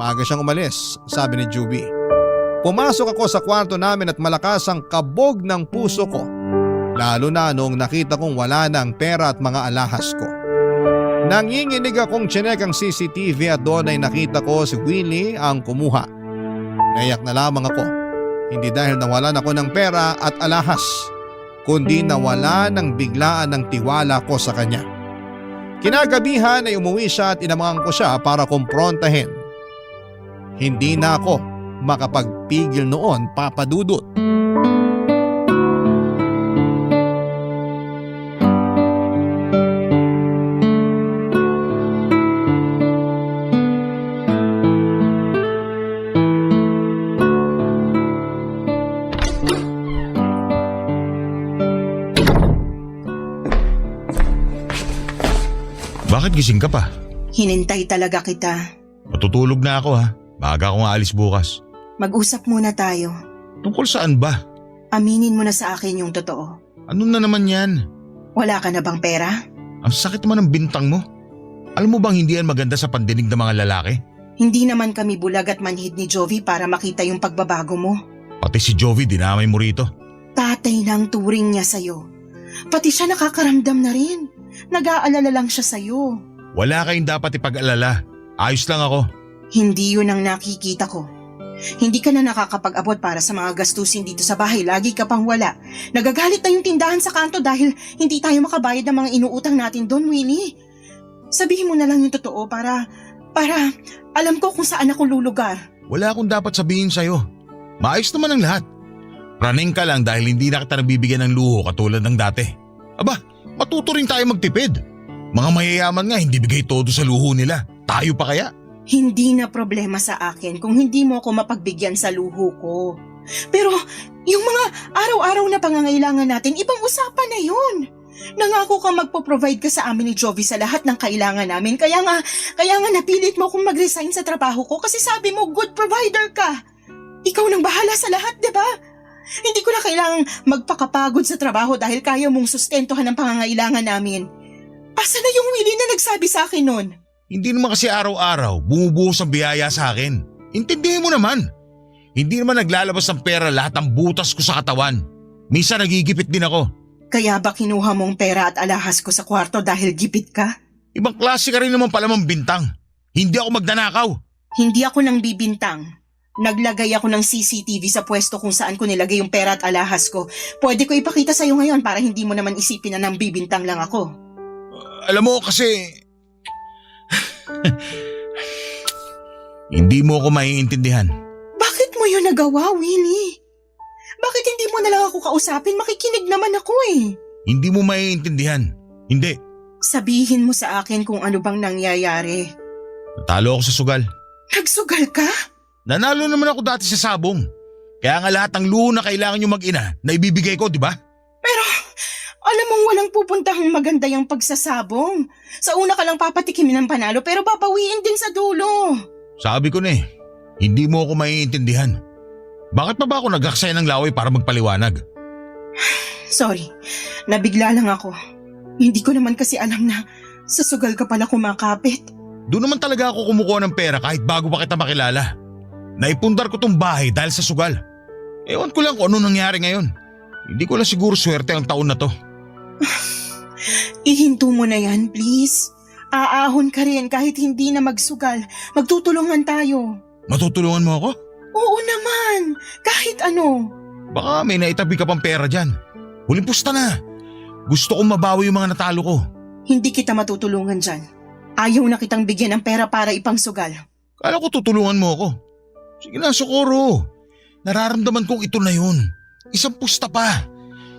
Maaga siyang umalis, sabi ni Juby. Pumasok ako sa kwarto namin at malakas ang kabog ng puso ko. Lalo na nung nakita kong wala na ang pera at mga alahas ko. Nanginginig akong tsinek ang CCTV at doon ay nakita ko si Willie ang kumuha. Naiyak na lamang ako. Hindi dahil nawalan ako ng pera at alahas, kundi nawala ng biglaan ng tiwala ko sa kanya. Kinagabihan ay umuwi siya at inamangan ko siya para kumprontahin. Hindi na ako makapagpigil noon, Papa Dudut. Bakit gising ka pa? Hinintay talaga kita. Matutulog na ako ha. Maaga akong aalis bukas. Mag-usap muna tayo. Tungkol saan ba? Aminin mo na sa akin yung totoo. Ano na naman yan? Wala ka na bang pera? Ang sakit naman ng bintang mo. Alam mo bang hindi yan maganda sa pandinig ng mga lalaki? Hindi naman kami bulag at manhid ni Jovi para makita yung pagbabago mo. Pati si Jovi dinamay mo rito. Tatay na ang turing niya sa'yo. Pati siya nakakaramdam na rin. Nag-aalala lang siya sa'yo. Wala kayong dapat ipag-alala. Ayos lang ako. Hindi yun ang nakikita ko. Hindi ka na nakakapag-abot para sa mga gastusin dito sa bahay. Lagi ka pang wala. Nagagalit na yung tindahan sa kanto dahil hindi tayo makabayad ng mga inuutang natin doon, Winnie. Sabihin mo na lang yung totoo para alam ko kung saan ako lulugar. Wala akong dapat sabihin sa'yo. Maayos naman ang lahat. Praning ka lang dahil hindi na kita nabibigyan ng luho katulad ng dati. Aba, matuto rin tayo magtipid. Mga mayayaman nga hindi bigay todo sa luho nila. Tayo pa kaya? Hindi na problema sa akin kung hindi mo ako mapagbigyan sa luho ko. Pero yung mga araw-araw na pangangailangan natin, ibang usapan na yun. Nangako ka magpo-provide ka sa amin ni Jovi sa lahat ng kailangan namin. Kaya nga napilit mo akong mag-resign sa trabaho ko kasi sabi mo good provider ka. Ikaw nang bahala sa lahat, di ba? Hindi ko na kailangang magpakapagod sa trabaho dahil kaya mong sustentuhan ang pangangailangan namin. Asa na yung Willie na nagsabi sa akin nun? Hindi naman kasi araw-araw bumubuhos ang biyaya sa akin. Intindihin mo naman. Hindi naman naglalabas ng pera lahat ng butas ko sa katawan. Minsan nagigipit din ako. Kaya ba kinuha mong pera at alahas ko sa kwarto dahil gipit ka? Ibang klase ka rin naman pala mang bintang. Hindi ako magnanakaw. Hindi ako nang bibintang. Naglagay ako ng CCTV sa pwesto kung saan ko nilagay yung pera at alahas ko. Pwede ko ipakita sa'yo ngayon para hindi mo naman isipin na nang bibintang lang ako. Alam mo kasi… Hindi mo ako maiintindihan. Bakit mo yun nagawa, Winnie? Bakit hindi mo na lang ako kausapin? Makikinig naman ako eh. Hindi mo maiintindihan. Hindi. Sabihin mo sa akin kung ano bang nangyayari. Natalo ako sa sugal. Nagsugal ka? Nanalo naman ako dati sa sabong. Kaya nga lahat ng luho na kailangan nyo mag-ina na ibibigay ko, di ba? Pero Alam mong walang pupuntahang maganda yung pagsasabong. Sa una ka lang papatikimin ng panalo pero babawiin din sa dulo. Sabi ko na hindi mo ako maiintindihan. Bakit pa ba ako nag-aksaya ng laway para magpaliwanag? Sorry, nabigla lang ako. Hindi ko naman kasi alam na sa sugal ka pala kumakapit. Doon naman talaga ako kumukuha ng pera kahit bago pa kita makilala. Naipundar ko tong bahay dahil sa sugal. Ewan ko lang kung ano nangyari ngayon. Hindi ko lang siguro swerte ang taon na to. Ihinto mo na yan, please. Aahon ka rin kahit hindi na magsugal. Magtutulungan tayo. Matutulungan mo ako? Oo naman, kahit ano. Baka may naitabi ka pang pera dyan. Huling pusta na. Gusto kong mabawi yung mga natalo ko. Hindi kita matutulungan dyan. Ayaw na kitang bigyan ng pera para ipangsugal. Kala ko tutulungan mo ako. Sige na, Socorro. Nararamdaman kong ito na yun. Isang pusta pa.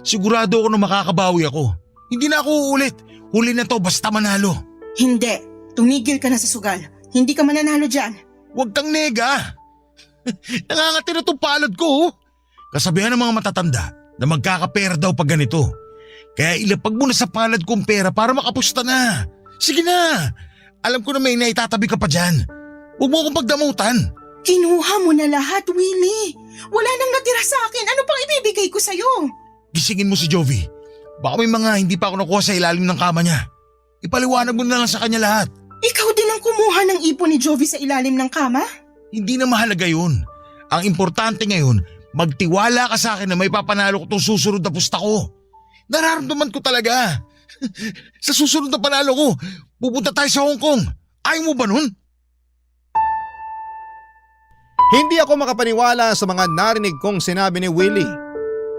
Sigurado ako na makakabawi ako. Hindi na ako uulit. Huli na to basta manalo. Hindi, tumigil ka na sa sugal. Hindi ka mananalo dyan. Huwag kang nega. Nangangati na itong palad ko. Kasabihan ng mga matatanda na magkakapera daw pag ganito. Kaya ilapag mo na sa palad kong pera para makapusta na. Sige na. Alam ko na may naitatabi ka pa dyan. Huwag mo akong pagdamutan. Kinuha mo na lahat, Willie. Wala nang natira sa akin. Ano pang ibibigay ko sa'yo? Gisingin mo si Jovi. Baka may mga hindi pa ako nakuha sa ilalim ng kama niya. Ipaliwanag mo na lang sa kanya lahat. Ikaw din ang kumuha ng ipon ni Jovi sa ilalim ng kama? Hindi na mahalaga yun. Ang importante ngayon, magtiwala ka sa akin na may papanalo ko itong susunod na pusta ko. Nararamdaman ko talaga. Sa susunod na panalo ko, pupunta tayo sa Hong Kong. Ayaw mo ba nun? Hindi ako makapaniwala sa mga narinig kong sinabi ni Willie.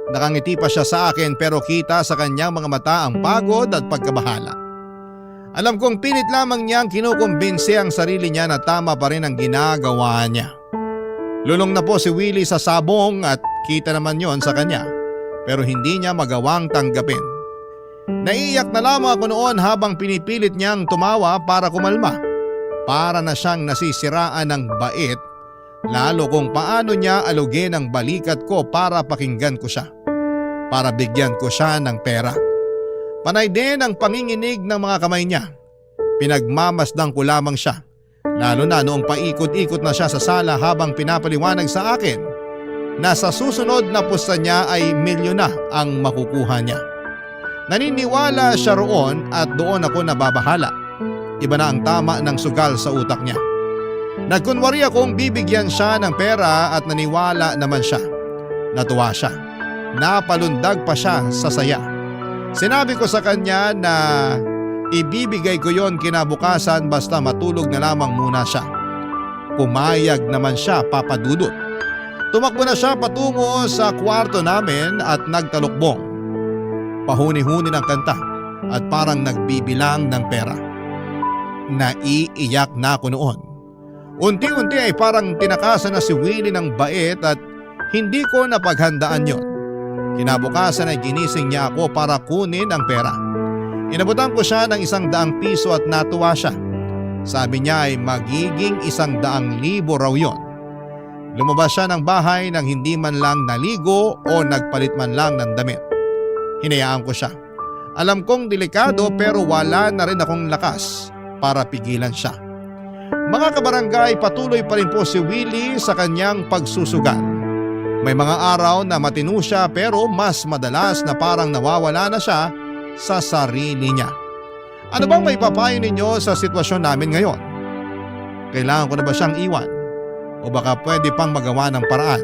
Nakangiti pa siya sa akin pero kita sa kanyang mga mata ang pagod at pagkabahala. Alam kong pilit lamang niyang kinukumbinsi ang sarili niya na tama pa rin ang ginagawa niya. Lulong na po si Willie sa sabong at kita naman yon sa kanya pero hindi niya magawang tanggapin. Naiiyak na lamang ako noon habang pinipilit niyang tumawa para kumalma. Para na siyang nasisiraan ng bait. Lalo kung paano niya alugin ang balikat ko para pakinggan ko siya. Para bigyan ko siya ng pera. Panay din ang panginginig ng mga kamay niya. Pinagmamasdang ko lamang siya. Lalo na noong paikot-ikot na siya sa sala habang pinapaliwanag sa akin na sa susunod na pusta niya ay milyon na ang makukuha niya. Naniniwala siya roon at doon ako nababahala. Iba na ang tama ng sugal sa utak niya. Nagkunwari akong bibigyan siya ng pera at naniwala naman siya. Natuwa siya. Napalundag pa siya sa saya. Sinabi ko sa kanya na ibibigay ko yon kinabukasan basta matulog na lamang muna siya. Pumayag naman siya, Papa Dudut. Tumakbo na siya patungo sa kwarto namin at nagtalukbong. Pahuni-huni ng kanta at parang nagbibilang ng pera. Naiiyak na ako noon. Unti-unti ay parang tinakasan na si Willie ng bait at hindi ko napaghandaan yon. Kinabukasan ay ginising niya ako para kunin ang pera. Inabutan ko siya ng 100 piso at natuwa siya. Sabi niya ay magiging 100,000 raw yon. Lumabas siya ng bahay nang hindi man lang naligo o nagpalit man lang ng damit. Hinayaan ko siya. Alam kong delikado pero wala na rin akong lakas para pigilan siya. Mga kabarangay, patuloy pa rin po si Willie sa kanyang pagsusugal. May mga araw na matino siya pero mas madalas na parang nawawala na siya sa sarili niya. Ano bang may papayo ninyo sa sitwasyon namin ngayon? Kailangan ko na ba siyang iwan? O baka pwede pang magawa ng paraan?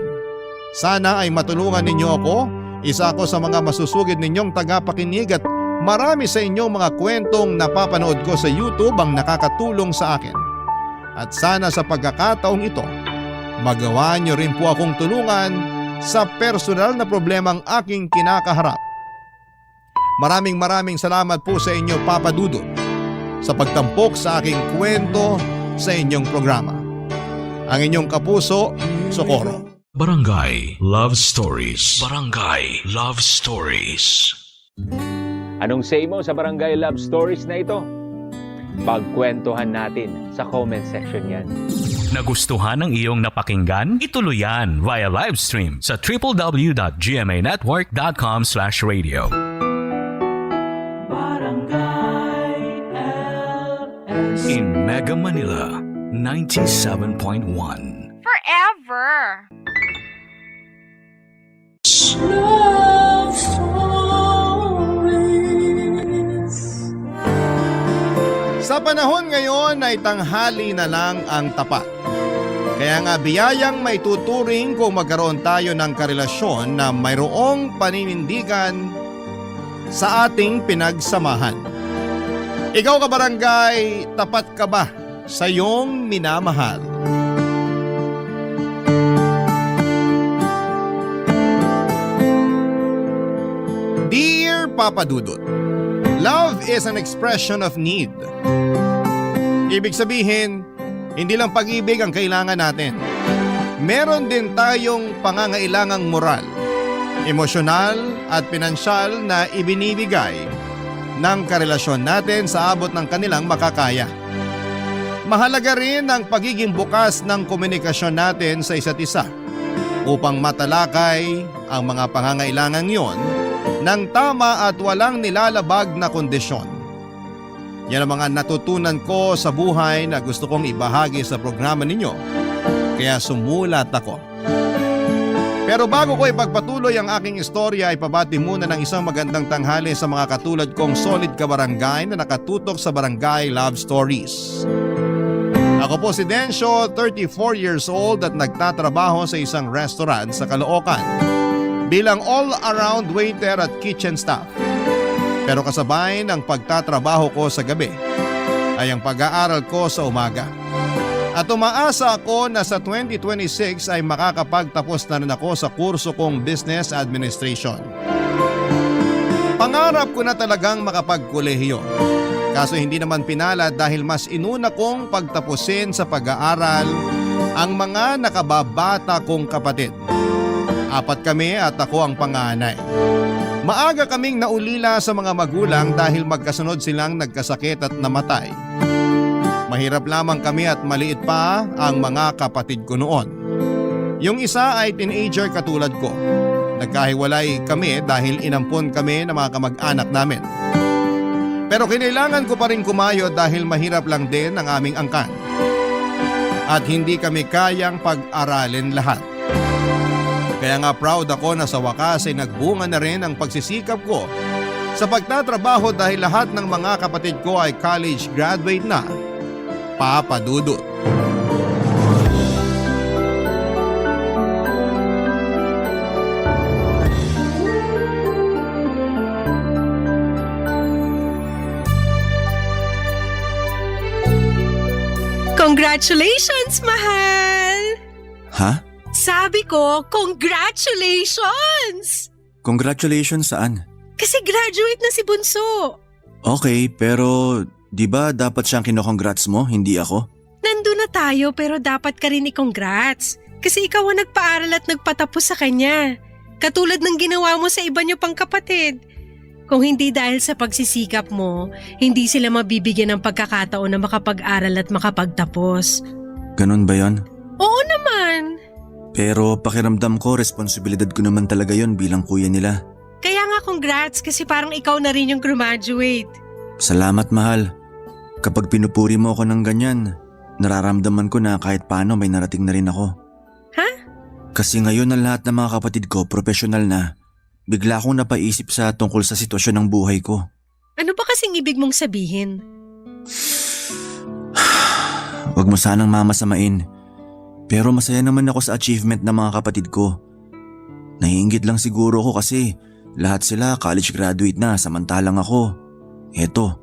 Sana ay matulungan ninyo ako. Isa ako sa mga masusugid ninyong tagapakinig at marami sa inyong mga kwentong napapanood ko sa YouTube ang nakakatulong sa akin. At sana sa pagkakataong ito, magawa niyo rin po akong tulungan sa personal na problemang aking kinakaharap. Maraming salamat po sa inyo, Papa Dudut, sa pagtampok sa aking kwento sa inyong programa. Ang inyong kapuso, Socorro. Barangay Love Stories. Barangay Love Stories. Anong say mo sa Barangay Love Stories na ito? Pagkwentuhan natin sa comment section yan. Nagustuhan ng iyong napakinggan? Ituloy yan via live stream sa www.gmanetwork.com/radio. Mega Manila 97.1. Forever. Sa panahon ngayon ay tanghali na lang ang tapat. Kaya nga biyayang may tuturing kung magkaroon tayo ng karelasyon na mayroong paninindigan sa ating pinagsamahan. Ikaw kabarangay, tapat ka ba sa iyong minamahal? Dear Papa Dudut, love is an expression of need. Ibig sabihin, hindi lang pag-ibig ang kailangan natin. Meron din tayong pangangailangang moral, emosyonal at pinansyal na ibinibigay ng karelasyon natin sa abot ng kanilang makakaya. Mahalaga rin ang pagiging bukas ng komunikasyon natin sa isa't isa upang matalakay ang mga pangangailangan yon ng tama at walang nilalabag na kondisyon. Yan ang mga natutunan ko sa buhay na gusto kong ibahagi sa programa ninyo, kaya sumulat ako. Pero bago ko ipagpatuloy ang aking istorya, ipabati muna ng isang magandang tanghali sa mga katulad kong solid kabarangay na nakatutok sa Barangay Love Stories. Ako po si Dencio, 34 years old at nagtatrabaho sa isang restaurant sa Caloocan bilang all-around waiter at kitchen staff. Pero kasabay ng pagtatrabaho ko sa gabi ay ang pag-aaral ko sa umaga. At umaasa ako na sa 2026 ay makakapagtapos na rin ako sa kurso kong Business Administration. Pangarap ko na talagang makapagkolehiyo. Kaso hindi naman pinalad dahil mas inuna kong pagtapusin sa pag-aaral ang mga nakababata kong kapatid. 4 kami at ako ang panganay. Maaga kaming naulila sa mga magulang dahil magkasunod silang nagkasakit at namatay. Mahirap lamang kami at maliit pa ang mga kapatid ko noon. Yung isa ay teenager katulad ko. Nagkahiwalay kami dahil inampon kami ng mga kamag-anak namin. Pero kinailangan ko pa rin kumayo dahil mahirap lang din ang aming angkan. At hindi kami kayang pag-aralin lahat. Kaya nga proud ako na sa wakas ay nagbunga na rin ang pagsisikap ko sa pagtatrabaho dahil lahat ng mga kapatid ko ay college graduate na. Papa Dudut. Congratulations, mahal! Ha? Sabi ko, congratulations! Congratulations saan? Kasi graduate na si Bunso. Okay, pero di ba dapat siyang kinokongrats mo, hindi ako? Nandun na tayo pero dapat ka rin i-congrats. Kasi ikaw ang nagpaaral at nagpatapos sa kanya. Katulad ng ginawa mo sa iba niyo pang kapatid. Kung hindi dahil sa pagsisikap mo, hindi sila mabibigyan ng pagkakataon na makapag-aral at makapagtapos. Ganun ba yon? Oo naman. Pero pakiramdam ko, responsibilidad ko naman talaga yon bilang kuya nila. Kaya nga congrats kasi parang ikaw na rin yung graduate. Salamat, mahal. Kapag pinupuri mo ako ng ganyan, nararamdaman ko na kahit paano may narating na rin ako. Ha? Kasi ngayon na lahat ng mga kapatid ko profesional na, bigla akong napaisip sa tungkol sa sitwasyon ng buhay ko. Ano ba kasing ibig mong sabihin? Huwag mo sanang mamasamain. Pero masaya naman ako sa achievement ng mga kapatid ko. Naiinggit lang siguro ako kasi lahat sila college graduate na samantalang ako. Eto,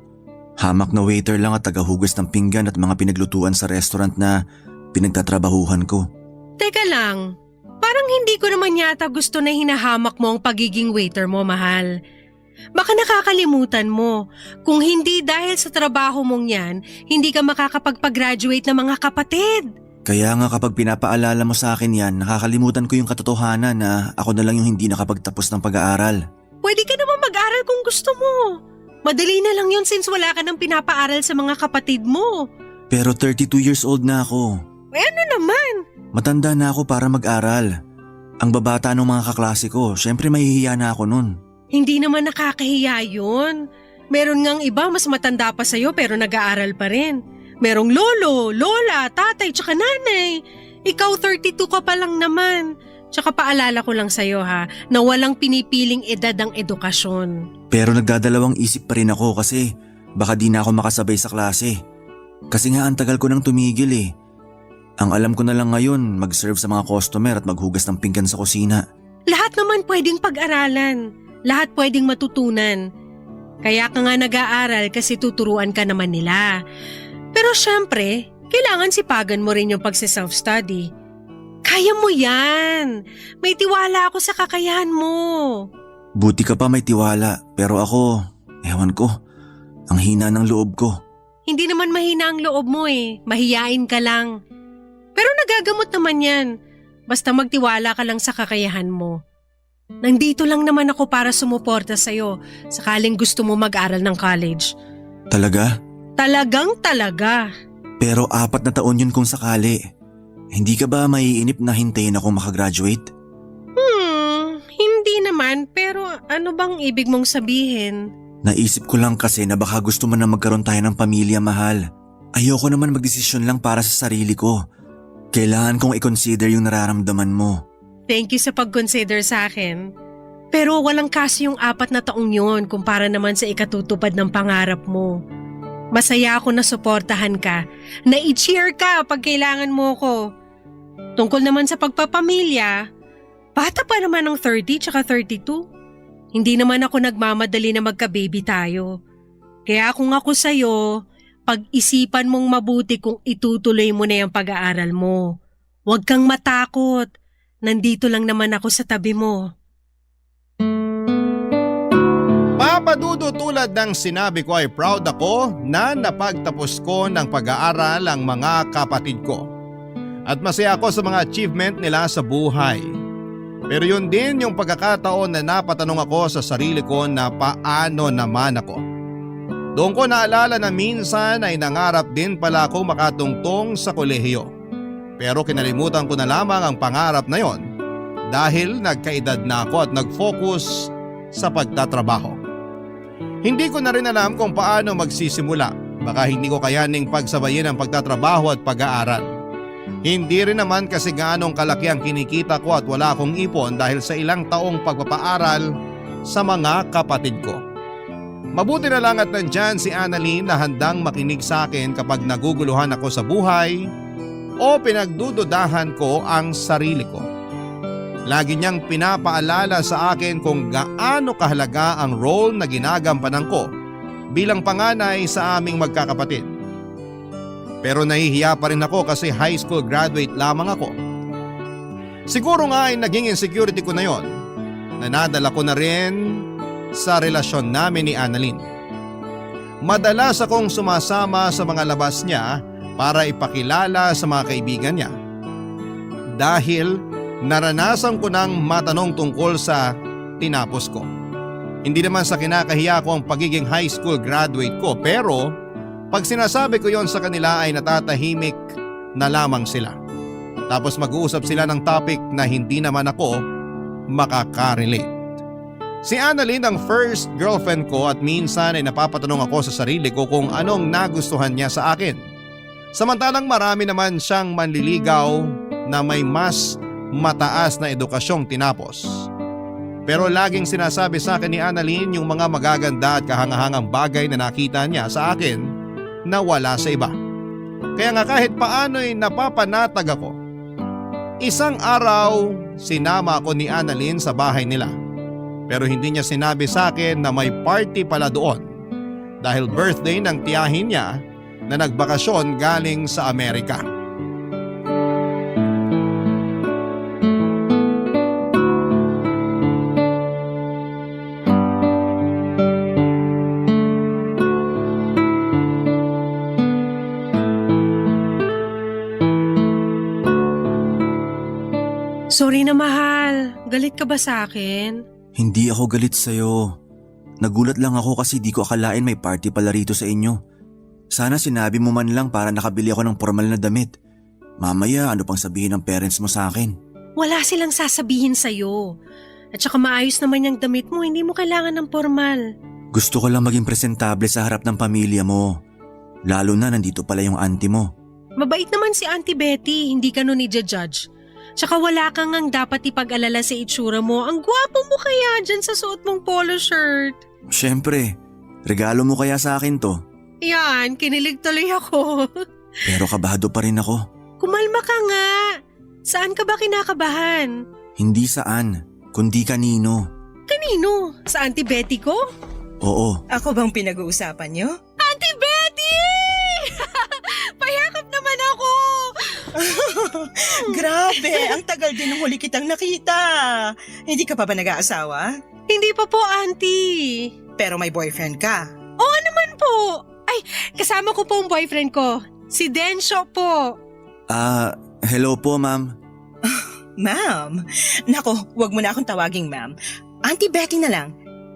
hamak na waiter lang at tagahugas ng pinggan at mga pinaglutuan sa restaurant na pinagtatrabahuhan ko. Teka lang, parang hindi ko naman yata gusto na hinahamak mo ang pagiging waiter mo, mahal. Baka nakakalimutan mo, kung hindi dahil sa trabaho mong yan, hindi ka makakapagpag-graduate ng mga kapatid. Kaya nga kapag pinapaalala mo sa akin yan, nakakalimutan ko yung katotohanan na ako na lang yung hindi nakapagtapos ng pag-aaral. Pwede ka naman mag-aral kung gusto mo. Madali na lang yun since wala ka nang pinapaaral sa mga kapatid mo. Pero 32 years old na ako. Ano naman? Matanda na ako para mag-aral. Ang babata ng mga kaklase ko, syempre mahihiya na ako nun. Hindi naman nakakahiya yun. Meron ngang iba mas matanda pa sa'yo pero nag-aaral pa rin. Merong lolo, lola, tatay, tsaka nanay. Ikaw 32 ka pa lang naman. Tsaka paalala ko lang sa'yo ha, na walang pinipiling edad ang edukasyon. Pero nagdadalawang isip pa rin ako kasi baka di na ako makasabay sa klase. Kasi nga ang tagal ko nang tumigil eh. Ang alam ko na lang ngayon, mag-serve sa mga customer at maghugas ng pinggan sa kusina. Lahat naman pwedeng pag-aralan. Lahat pwedeng matutunan. Kaya ka nga nag-aaral kasi tuturuan ka naman nila. Pero syempre, kailangan sipagan mo rin yung pagse-self-study. Kaya mo yan. May tiwala ako sa kakayahan mo. Buti ka pa may tiwala, pero ako, ewan ko, ang hina ng loob ko. Hindi naman mahina ang loob mo eh. Mahiyain ka lang. Pero nagagamot naman yan. Basta magtiwala ka lang sa kakayahan mo. Nandito lang naman ako para sumuporta sa'yo sakaling gusto mo mag-aral ng college. Talaga? Talagang talaga. Pero 4 na taon yun kung sakali. Hindi ka ba maiinip na hintayin ako makagraduate? Hindi naman, pero ano bang ibig mong sabihin? Naisip ko lang kasi na baka gusto mo na magkaroon tayo ng pamilya, mahal. Ayoko naman magdesisyon lang para sa sarili ko. Kailangan kong i-consider yung nararamdaman mo. Thank you sa pag-consider sa akin. Pero walang kasi yung 4 na taong yun kumpara naman sa ikatutupad ng pangarap mo. Masaya ako na suportahan ka, na i-cheer ka pag kailangan mo ko. Tungkol naman sa pagpapamilya, bata pa naman ng 30 tsaka 32. Hindi naman ako nagmamadali na magka-baby tayo. Kaya kung ako sa'yo, pag-isipan mong mabuti kung itutuloy mo na yung pag-aaral mo. Huwag kang matakot. Nandito lang naman ako sa tabi mo. Papadudo, tulad ng sinabi ko ay proud ako na napagtapos ko ng pag-aaral ang mga kapatid ko. At masaya ako sa mga achievement nila sa buhay. Pero yun din yung pagkakataon na napatanong ako sa sarili ko na paano naman ako. Doon ko naalala na minsan ay nangarap din pala akong makatungtong sa kolehiyo. Pero kinalimutan ko na lamang ang pangarap na yon dahil nagkaedad na ako at nag-focus sa pagtatrabaho. Hindi ko na rin alam kung paano magsisimula. Baka hindi ko kayaning pagsabayin ang pagtatrabaho at pag-aaral. Hindi rin naman kasi gaanong kalaki ang kinikita ko at wala akong ipon dahil sa ilang taong pagpapaaral sa mga kapatid ko. Mabuti na lang at nandyan si Annalyn na handang makinig sa akin kapag naguguluhan ako sa buhay o pinagdududahan ko ang sarili ko. Lagi niyang pinapaalala sa akin kung gaano kahalaga ang role na ginagampanan ko bilang panganay sa aming magkakapatid. Pero nahihiya pa rin ako kasi high school graduate lamang ako. Siguro nga ay naging insecurity ko na yon na nadala ko na rin sa relasyon namin ni Annalyn. Madalas akong sumasama sa mga labas niya para ipakilala sa mga kaibigan niya. Dahil naranasan ko nang matanong tungkol sa tinapos ko. Hindi naman sa kinakahiya ko ang pagiging high school graduate ko, pero pag sinasabi ko yon sa kanila ay natatahimik na lamang sila. Tapos mag-uusap sila ng topic na hindi naman ako makakarelate. Si Annalyn ang first girlfriend ko at minsan ay napapatanong ako sa sarili ko kung anong nagustuhan niya sa akin. Samantalang marami naman siyang manliligaw na may mas mataas na edukasyong tinapos. Pero laging sinasabi sa akin ni Annalyn yung mga magaganda at kahangahangang bagay na nakita niya sa akin na wala sa iba. Kaya nga kahit paano'y napapanatag ako. Isang araw, sinama ako ni Annalyn sa bahay nila. Pero hindi niya sinabi sa akin na may party pala doon dahil birthday ng tiyahin niya na nagbakasyon galing sa Amerika. Sorry na mahal, galit ka ba sa akin? Hindi ako galit sa'yo. Nagulat lang ako kasi di ko akalain may party pala rito sa inyo. Sana sinabi mo man lang para nakabili ako ng formal na damit. Mamaya ano pang sabihin ng parents mo sa akin? Wala silang sasabihin sa'yo. At saka maayos naman yung damit mo, hindi mo kailangan ng formal. Gusto ko lang maging presentable sa harap ng pamilya mo. Lalo na nandito pala yung auntie mo. Mabait naman si Auntie Betty, hindi ka nun i-judge. Tsaka wala kang ang dapat ipag-alala sa itsura mo. Ang gwapo mo kaya dyan sa suot mong polo shirt. Siyempre, regalo mo kaya sa akin to. Yan, kinilig tuloy ako. Pero kabado pa rin ako. Kumalma ka nga. Saan ka ba kinakabahan? Hindi saan, kundi kanino. Kanino? Sa Auntie Betty ko? Oo, Ako bang pinag-uusapan niyo? Auntie Betty! Payakap naman ako! Grabe, ang tagal din nung huli kitang nakita. Hindi ka pa ba nag-aasawa? Hindi pa po, Auntie. Pero may boyfriend ka. Oo naman po. Ay, kasama ko po ang boyfriend ko. Si Densho po. Hello po ma'am. Ma'am. Nako, wag mo na akong tawaging ma'am. Auntie Betty na lang.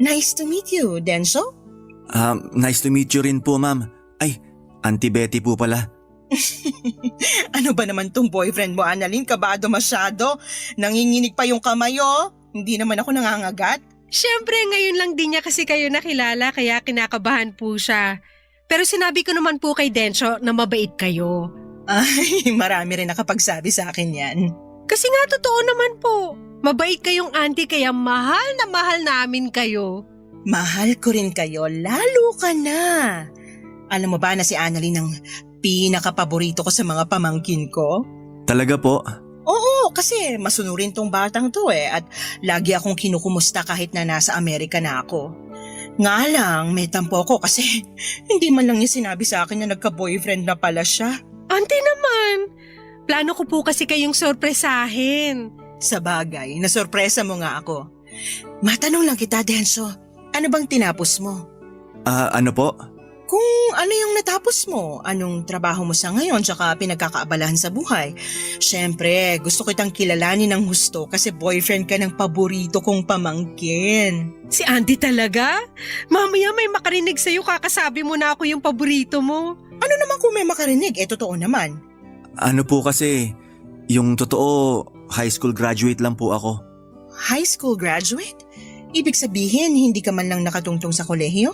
Nice to meet you, Densho. Nice to meet you rin po ma'am. Ay, Auntie Betty po pala. Ano ba naman tong boyfriend mo, Annalyn? Kabado masyado. Nanginginig pa yung kamay, oh. Hindi naman ako nangangagat. Siyempre, ngayon lang din niya kasi kayo nakilala kaya kinakabahan po siya. Pero sinabi ko naman po kay Densho na mabait kayo. Ay, marami rin nakapagsabi sa akin yan. Kasi nga totoo naman po. Mabait kayong auntie kaya mahal na mahal namin kayo. Mahal ko rin kayo, lalo ka na. Alam mo ba na si Annalyn ang pinakapaborito ko sa mga pamangkin ko? Talaga po? Oo, kasi masunurin tong batang to at lagi akong kinukumusta kahit na nasa Amerika na ako. Nga lang, may tampo ko kasi hindi man lang niya sinabi sa akin na nagka-boyfriend na pala siya. Auntie naman, plano ko po kasi kayong sorpresahin. Sa bagay, nasorpresa mo nga ako. Matanong lang kita, Densho, ano bang tinapos mo? Ano po? Kung ano yung natapos mo, anong trabaho mo sa ngayon tsaka pinagkakaabalahan sa buhay. Siyempre, gusto kitang kilalanin ng husto kasi boyfriend ka ng paborito kong pamangkin. Si Auntie talaga? Mamaya may makarinig sa'yo kakasabi mo na ako yung paborito mo. Ano naman kung may makarinig, totoo naman. Ano po kasi, yung totoo, high school graduate lang po ako. High school graduate? Ibig sabihin, hindi ka man lang nakatungtong sa kolehiyo?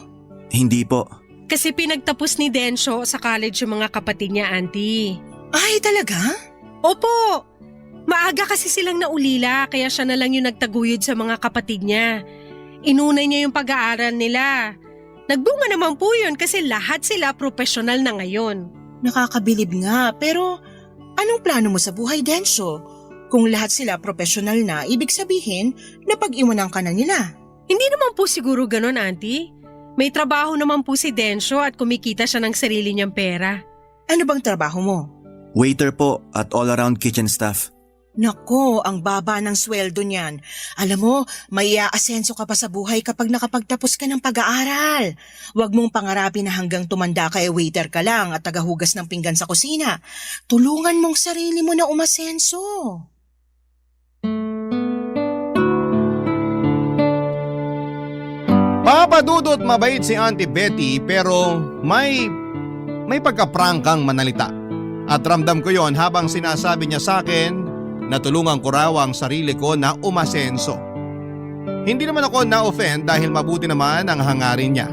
Hindi po. Kasi pinagtapos ni Densho sa college yung mga kapatid niya, Auntie. Ay, talaga? Opo! Maaga kasi silang naulila kaya siya na lang yung nagtaguyod sa mga kapatid niya. Inunay niya yung pag-aaral nila. Nagbunga naman po yun kasi lahat sila profesional na ngayon. Nakakabilib nga, pero anong plano mo sa buhay, Densho? Kung lahat sila profesional na, ibig sabihin, napag-iwanan ka na nila. Hindi naman po siguro ganon, Auntie. May trabaho naman po si Densho at kumikita siya ng sarili niyang pera. Ano bang trabaho mo? Waiter po at all-around kitchen staff. Nako, ang baba ng sweldo niyan. Alam mo, may aasenso ka pa sa buhay kapag nakapagtapos ka ng pag-aaral. Huwag mong pangarapin na hanggang tumanda ka waiter ka lang at tagahugas ng pinggan sa kusina. Tulungan mong sarili mo na umasenso. Papadudot mabait si Auntie Betty pero may pagkaprangkang manalita. At ramdam ko yon habang sinasabi niya sa akin na tulungan ko raw ang sarili ko na umasenso. Hindi naman ako na-offend dahil mabuti naman ang hangarin niya.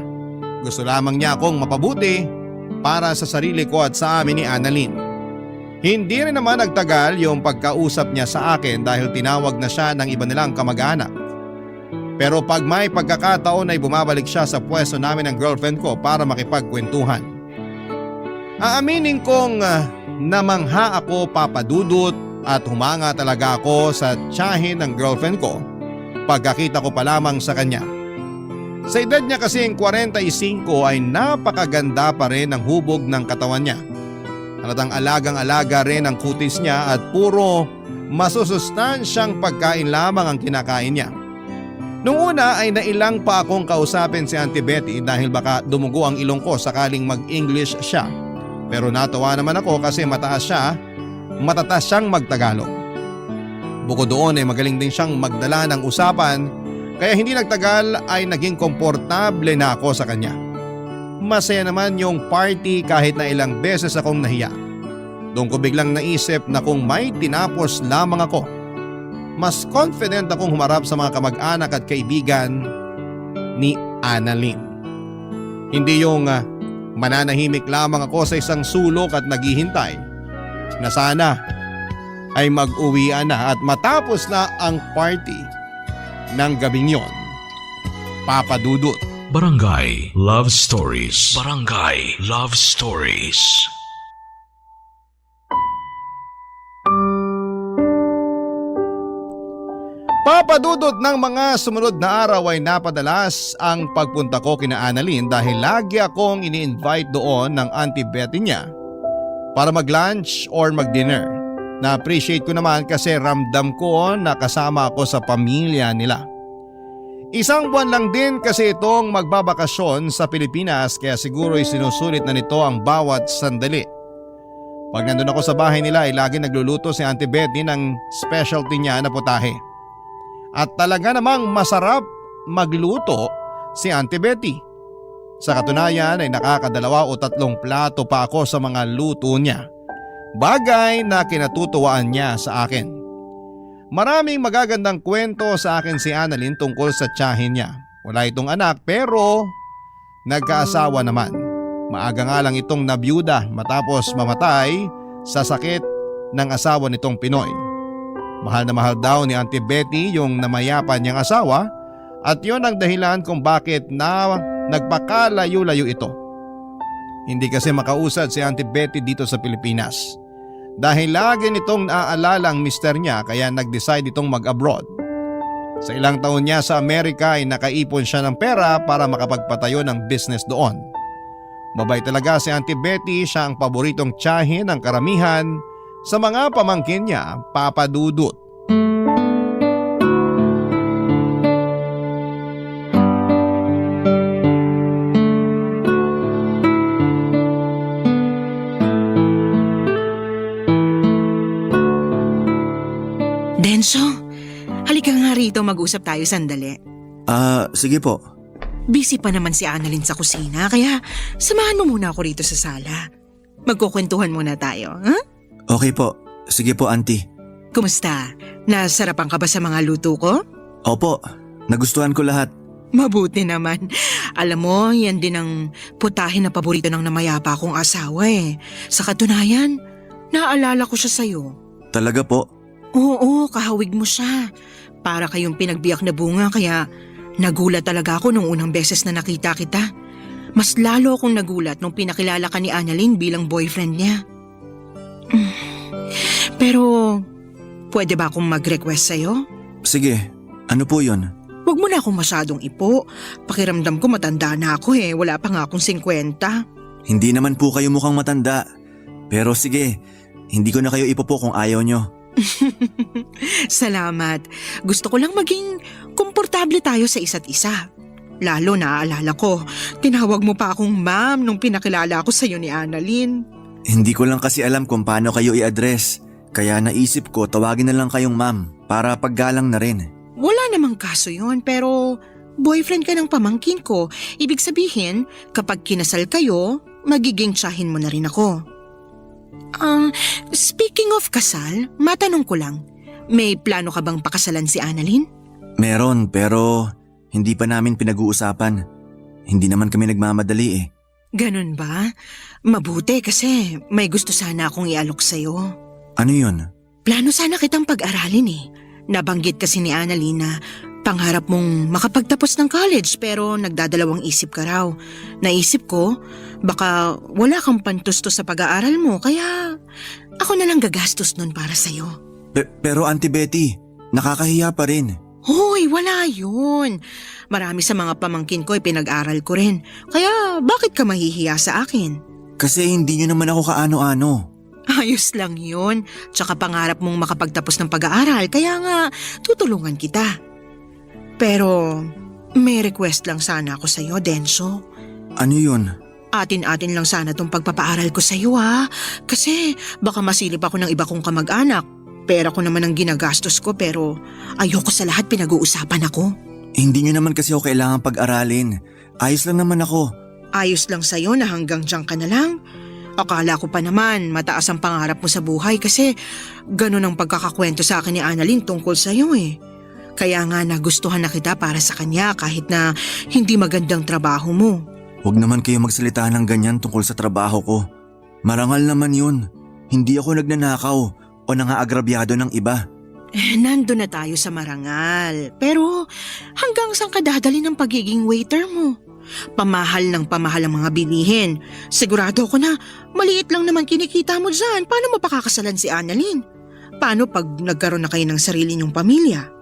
Gusto lamang niya akong mapabuti para sa sarili ko at sa amin ni Annalyn. Hindi rin naman nagtagal yung pagkausap niya sa akin dahil tinawag na siya ng iba nilang kamag-anak. Pero pag may pagkakataon ay bumabalik siya sa pwesto namin ng girlfriend ko para makipagkwentuhan. Aaminin kong namangha ako, papadudot, at humanga talaga ako sa tiyahin ng girlfriend ko pagkakita ko pa lamang sa kanya. Sa edad niya kasing 45 ay napakaganda pa rin ang hubog ng katawan niya. Halatang alagang-alaga rin ang kutis niya at puro masusustansyang pagkain lamang ang kinakain niya. Noong una ay nailang pa akong kausapin si Auntie Betty dahil baka dumugo ang ilong ko sakaling mag-English siya. Pero natawa naman ako kasi matatas siyang magtagalog. Bukod doon ay magaling din siyang magdala ng usapan kaya hindi nagtagal ay naging komportable na ako sa kanya. Masaya naman yung party kahit na ilang beses akong nahiya. Doon ko biglang naisip na kung may tinapos lamang ako, mas confident akong humarap sa mga kamag-anak at kaibigan ni Annalyn. Hindi yung Mananahimik lamang ako sa isang sulok at naghihintay na sana ay mag-uwian na at matapos na ang party ng gabing yon. Papa Dudut. Barangay Love Stories. Barangay Love Stories. Papadudot ng mga sumunod na araw ay napadalas ang pagpunta ko kina Annalyn dahil lagi akong ini-invite doon ng Auntie Betty niya para mag-lunch or mag-dinner. Na-appreciate ko naman kasi ramdam ko na kasama ako sa pamilya nila. Isang buwan lang din kasi itong magbabakasyon sa Pilipinas kaya siguro sinusulit na nito ang bawat sandali. Pag nandun ako sa bahay nila ay lagi nagluluto si Auntie Betty ng specialty niya na putahe. At talaga namang masarap magluto si Auntie Betty. Sa katunayan ay nakakadalawa o 3 plato pa ako sa mga luto niya. Bagay na kinatutuwaan niya sa akin. Maraming magagandang kwento sa akin si Annalyn tungkol sa tiyahin niya. Wala itong anak pero nagkaasawa naman. Maaga nga lang itong nabiyuda matapos mamatay sa sakit ng asawa nitong Pinoy. Mahal na mahal daw ni Auntie Betty yung namayapan niyang asawa at yon ang dahilan kung bakit nagpakalayo-layo ito. Hindi kasi makausad si Auntie Betty dito sa Pilipinas. Dahil lagi nitong naaalala ang mister niya kaya nag-decide itong mag-abroad. Sa ilang taon niya sa Amerika ay nakaipon siya ng pera para makapagpatayo ng business doon. Mabait talaga si Auntie Betty, siya ang paboritong tiyahin ng karamihan sa mga pamangkin niya, Papa Dudut. Denso, halika nga rito mag-usap tayo sandali. Sige po. Busy pa naman si Annalyn sa kusina kaya samahan mo muna ako rito sa sala. Magkukwentuhan muna tayo, ha? Okay po. Sige po, Auntie. Kumusta? Nasarapan ka ba sa mga luto ko? Opo, nagustuhan ko lahat. Mabuti naman. Alam mo, yan din ang putahe na paborito ng namayapa kong asawa eh. Sa katunayan, naalala ko siya sa'yo. Talaga po? Oo, kahawig mo siya. Para kayong pinagbiyak na bunga kaya nagulat talaga ako nung unang beses na nakita kita. Mas lalo akong nagulat nung pinakilala ka ni Annalyn bilang boyfriend niya. Pero, pwede ba akong mag-request sa'yo? Sige, ano po yun? Huwag mo na akong masyadong ipo. Pakiramdam ko matanda na ako eh. Wala pa nga akong 50. Hindi naman po kayo mukhang matanda. Pero sige, hindi ko na kayo ipopo kung ayaw nyo. Salamat. Gusto ko lang maging komportable tayo sa isa't isa. Lalo naaalala ko, tinawag mo pa akong ma'am nung pinakilala ko sa'yo ni Annalyn. Hindi ko lang kasi alam kung paano kayo i-address. Kaya naisip ko tawagin na lang kayong ma'am para paggalang na rin. Wala namang kaso yun pero boyfriend ka ng pamangkin ko. Ibig sabihin, kapag kinasal kayo, magiging tiyahin mo na rin ako. Speaking of kasal, matanong ko lang, may plano ka bang pakasalan si Annalyn? Meron pero hindi pa namin pinag-uusapan. Hindi naman kami nagmamadali eh. Ganun ba? Mabuti kasi may gusto sana akong ialok sa'yo. Ano yun? Plano sana kitang pag-aralin eh. Nabanggit kasi ni Annalyn na pangarap mong makapagtapos ng college pero nagdadalawang isip ka raw. Naisip ko, baka wala kang pantusto sa pag-aaral mo kaya ako na lang gagastos nun para sa'yo. Pero Auntie Betty, nakakahiya pa rin. Hoy, wala yun. Marami sa mga pamangkin ko ay pinag-aral ko rin. Kaya bakit ka mahihiya sa akin? Kasi hindi nyo naman ako kaano-ano. Ayos lang yun. Tsaka pangarap mong makapagtapos ng pag-aaral kaya nga tutulungan kita. Pero may request lang sana ako sa'yo, Denso. Ano yun? Atin-atin lang sana tong pagpapaaral ko sa'yo ha. Kasi baka masilip ako ng iba kong kamag-anak. Pera ko naman ang ginagastos ko pero ayoko sa lahat pinag-uusapan ako. Hindi nyo naman kasi ako kailangan pag-aralin. Ayos lang naman ako. Ayos lang sa'yo na hanggang dyan ka na lang. Akala ko pa naman mataas ang pangarap mo sa buhay kasi ganun ang pagkakakwento sa akin ni Annalyn tungkol sa'yo eh. Kaya nga nagustuhan na kita para sa kanya kahit na hindi magandang trabaho mo. Huwag naman kayo magsalita ng ganyan tungkol sa trabaho ko. Marangal naman yun. Hindi ako nagnanakaw o nangaagrabyado ng iba. Nando na tayo sa marangal. Pero hanggang saan ka dadali ng pagiging waiter mo? Pamahal ng pamahal ang mga bilihin. Sigurado ko na maliit lang naman kinikita mo dyan. Paano mo pakakasalan si Annalyn? Paano pag nagkaroon na kayo ng sarili niyong pamilya?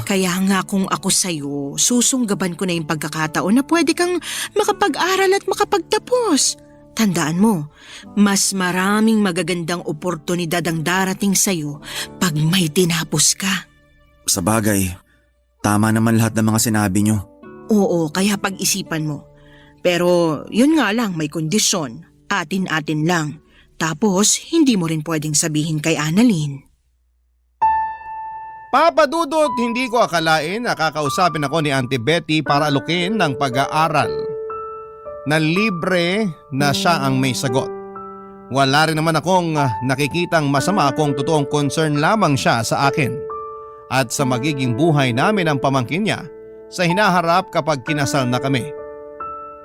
Kaya nga kung ako sa'yo, susunggaban ko na yung pagkakataon na pwede kang makapag-aral at makapagtapos. Tandaan mo, mas maraming magagandang oportunidad ang darating sa'yo pag may tinapos ka. Sa bagay, tama naman lahat ng mga sinabi nyo. Oo, kaya pag-isipan mo. Pero yun nga lang, may kondisyon. Atin-atin lang. Tapos, hindi mo rin pwedeng sabihin kay Annalyn. Papa Dudut, hindi ko akalain na kakausapin ako ni Auntie Betty para alukin ng pag-aaral. Na libre na siya ang may sagot. Wala rin naman akong nakikitang masama kung totoong concern lamang siya sa akin. At sa magiging buhay namin ang pamangkin niya sa hinaharap kapag kinasal na kami.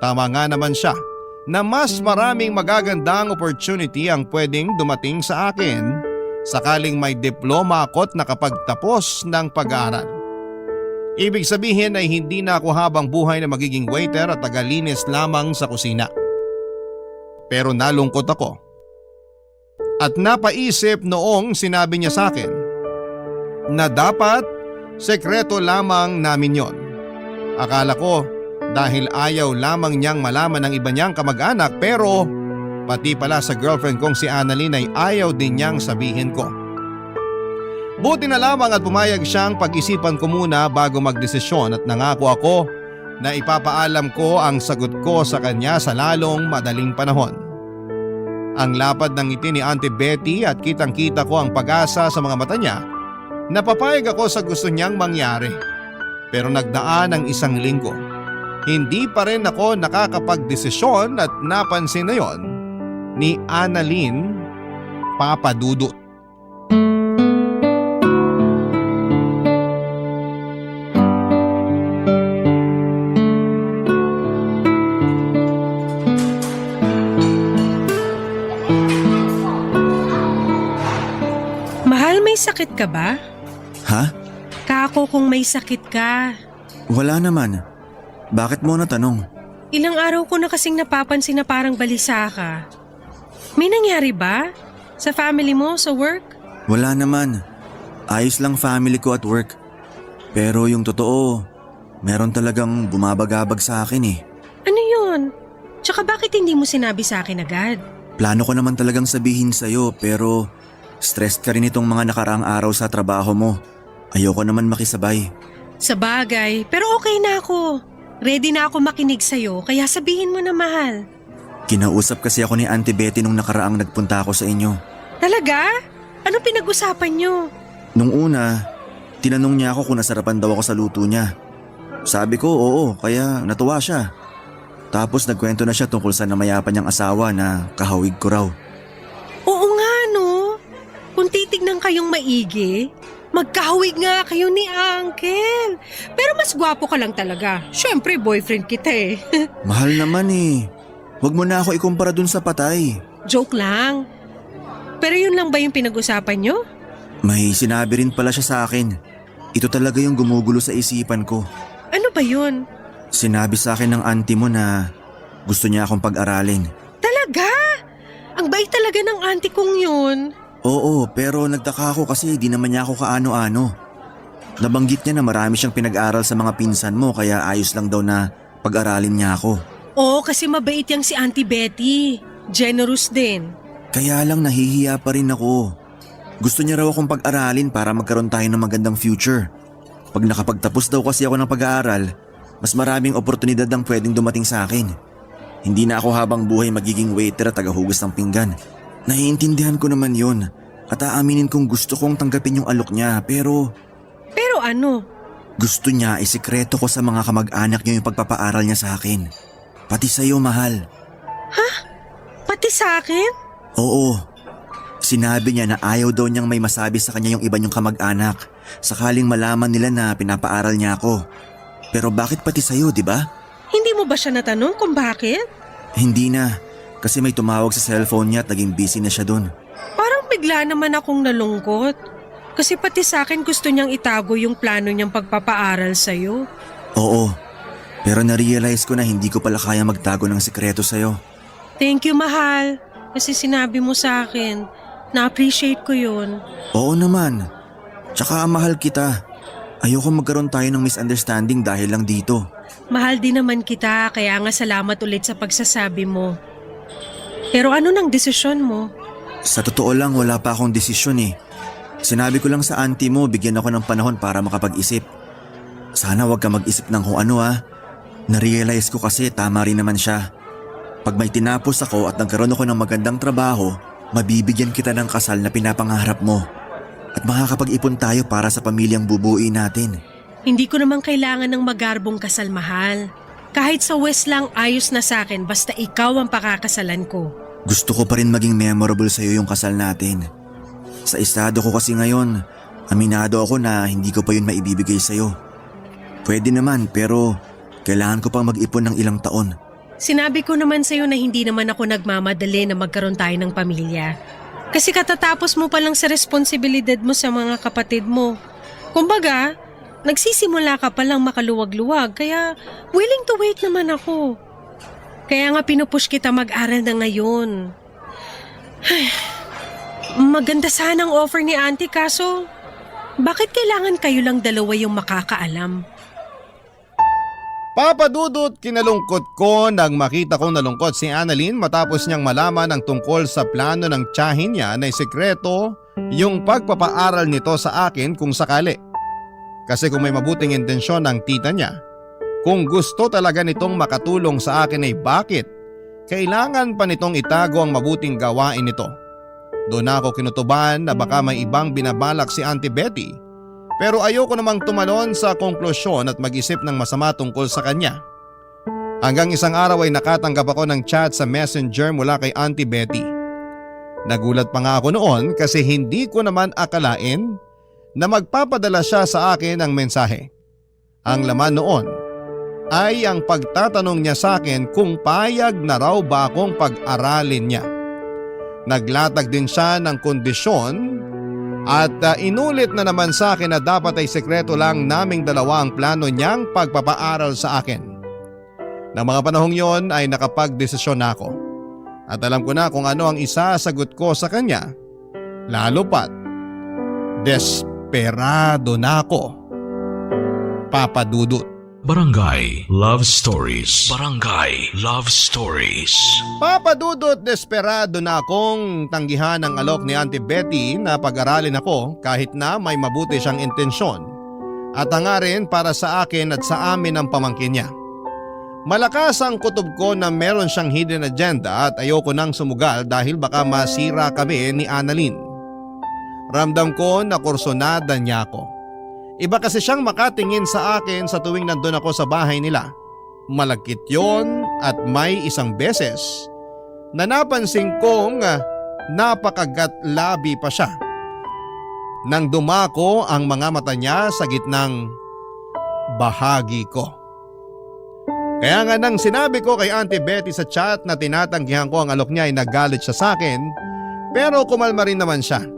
Tama nga naman siya na mas maraming magagandang opportunity ang pwedeng dumating sa akin sakaling may diploma ako't nakapagtapos ng pag-aaral. Ibig sabihin ay hindi na ako habang buhay na magiging waiter at tagalinis lamang sa kusina. Pero nalungkot ako. At napaisip noong sinabi niya sa akin na dapat sekreto lamang namin yon. Akala ko dahil ayaw lamang niyang malaman ng iba niyang kamag-anak pero pati pala sa girlfriend kong si Annalyn ay ayaw din niyang sabihin ko. Buti na lamang at pumayag siyang pag-isipan ko muna bago magdesisyon at nangako ako na ipapaalam ko ang sagot ko sa kanya sa lalong madaling panahon. Ang lapad ng ngiti ni Auntie Betty at kitang-kita ko ang pag-asa sa mga mata niya na papayag ako sa gusto niyang mangyari. Pero nagdaan ang 1 linggo. Hindi pa rin ako nakakapagdesisyon at napansin na yon ni Annalyn, Papa Dudut. Mahal, may sakit ka ba? Ha? Kako kung may sakit ka. Wala naman. Bakit mo natanong? Ilang araw ko na kasing napapansin na parang balisa ka. May nangyari ba? Sa family mo, sa work? Wala naman. Ayos lang family ko at work. Pero yung totoo, meron talagang bumabagabag sa akin eh. Ano yun? Tsaka bakit hindi mo sinabi sa akin agad? Plano ko naman talagang sabihin sa'yo pero stressed ka rin itong mga nakaraang araw sa trabaho mo. Ayoko naman makisabay. Sa bagay, pero okay na ako. Ready na ako makinig sa'yo, kaya sabihin mo na, mahal. Kinausap kasi ako ni Auntie Betty nung nakaraang nagpunta ako sa inyo. Talaga? Ano pinag-usapan nyo? Nung una, tinanong niya ako kung nasarapan daw ako sa luto niya. Sabi ko oo, kaya natuwa siya. Tapos nagkwento na siya tungkol sa namayapan niyang asawa na kahawig ko raw. Oo nga no. Kung titignan kayong maigi, magkahawig nga kayo ni Uncle. Pero mas gwapo ka lang talaga. Siyempre boyfriend kita eh. Mahal naman eh. Huwag mo na ako ikumpara dun sa patay. Joke lang. Pero yun lang ba yung pinag-usapan nyo? May sinabi rin pala siya sa akin. Ito talaga yung gumugulo sa isipan ko. Ano ba yun? Sinabi sa akin ng auntie mo na gusto niya akong pag-aralin. Talaga? Ang bait talaga ng auntie kong yun. Oo, pero nagtaka ako kasi di naman niya ako kaano-ano. Nabanggit niya na marami siyang pinag-aral sa mga pinsan mo kaya ayos lang daw na pag-aralin niya ako. Oo, kasi mabait yang si Auntie Betty. Generous din. Kaya lang nahihiya pa rin ako. Gusto niya raw akong pag-aralin para magkaroon tayo ng magandang future. Pag nakapagtapos daw kasi ako ng pag-aaral, mas maraming oportunidad ang pwedeng dumating sa akin. Hindi na ako habang buhay magiging waiter at tagahugas ng pinggan. Naiintindihan ko naman yun at aaminin kong gusto kong tanggapin yung alok niya pero… Pero ano? Gusto niya isikreto ko sa mga kamag-anak niya yung pagpapaaral niya sa akin. Pati sa'yo, mahal. Ha? Pati sa akin? Oo. Sinabi niya na ayaw daw niyang may masabi sa kanya yung iba niyong kamag-anak sakaling malaman nila na pinapaaral niya ako. Pero bakit pati sa'yo, di ba? Hindi mo mo ba siya natanong kung bakit? Hindi na, kasi may tumawag sa cellphone niya at naging busy na siya dun. Parang bigla naman akong nalungkot. Kasi pati sa akin gusto niyang itago yung plano niyang pagpapaaral sa'yo. Oo, pero na-realize ko na hindi ko pala kaya magtago ng sikreto sa'yo. Thank you, mahal. Kasi sinabi mo sa akin. Na-appreciate ko yun. Oo naman, tsaka mahal kita. Ayoko magkaroon tayo ng misunderstanding dahil lang dito. Mahal din naman kita, kaya nga salamat ulit sa pagsasabi mo. Pero ano nang desisyon mo? Sa totoo lang, wala pa akong desisyon eh. Sinabi ko lang sa auntie mo, bigyan ako ng panahon para makapag-isip. Sana wag ka mag-isip ng kung ano ah. Na-realize ko kasi tama rin naman siya. Pag may tinapos ako at nagkaroon ako ng magandang trabaho, mabibigyan kita ng kasal na pinapangarap mo. At makakapag-ipon tayo para sa pamilyang bubuuin natin. Hindi ko naman kailangan ng magarbong kasal, mahal. Kahit sa West lang ayos na sa akin basta ikaw ang pakakasalan ko. Gusto ko pa rin maging memorable sa'yo yung kasal natin. Sa estado ko kasi ngayon, aminado ako na hindi ko pa yun maibibigay sa'yo. Pwede naman pero kailangan ko pang mag-ipon ng ilang taon. Sinabi ko naman sa'yo na hindi naman ako nagmamadali na magkaroon tayo ng pamilya. Kasi katatapos mo pa lang sa responsibilidad mo sa mga kapatid mo. Kumbaga, nagsisimula ka pa lang makaluwag-luwag kaya willing to wait naman ako. Kaya nga pinupush kita mag-aral na ngayon. Ay, maganda sana ang offer ni auntie kaso bakit kailangan kayo lang dalawa yung makakaalam? Papa Dudut, kinalungkot ko nang makita kong nalungkot si Annalyn matapos niyang malaman ang tungkol sa plano ng tiyahin niya na sikreto yung pagpapaaral nito sa akin kung sakali. Kasi kung may mabuting intensyon ng tita niya, kung gusto talaga nitong makatulong sa akin ay bakit kailangan pa nitong itago ang mabuting gawain nito. Doon ako kinutuban na baka may ibang binabalak si Auntie Betty. Pero ayoko namang tumalon sa konklusyon at mag-isip ng masama tungkol sa kanya. Hanggang isang araw ay nakatanggap ako ng chat sa messenger mula kay Auntie Betty. Nagulat pa nga ako noon kasi hindi ko naman akalain na magpapadala siya sa akin ng mensahe. Ang laman noon ay ang pagtatanong niya sa akin kung payag na raw ba akong pag-aralin niya. Naglatag din siya ng kondisyon at inulit na naman sa akin na dapat ay sekreto lang naming dalawa ang plano niyang pagpapaaral sa akin. Nang mga panahong yon ay nakapagdesisyon na ako. At alam ko na kung ano ang isasagot ko sa kanya. Lalo pat, desperado na ako. Papa Dudut. Barangay Love Stories. Barangay Love Stories. Papa Dudut, desperado na akong tanggihan ang alok ni Auntie Betty na pag-aralin ako kahit na may mabuti siyang intensyon at hangarin para sa akin at sa amin ang pamangkin niya. Malakas ang kutob ko na meron siyang hidden agenda at ayoko nang sumugal dahil baka masira kami ni Annalyn. Ramdam ko na kursonada niya ako. Iba kasi siyang makatingin sa akin sa tuwing nandun ako sa bahay nila. Malagkit yon at may isang beses na napansin kong napakagat-labi pa siya. Nang dumako ang mga mata niya sa gitnang bahagi ko. Kaya nga nang sinabi ko kay Auntie Betty sa chat na tinatanggihan ko ang alok niya ay nagalit siya sa akin pero kumalma rin naman siya.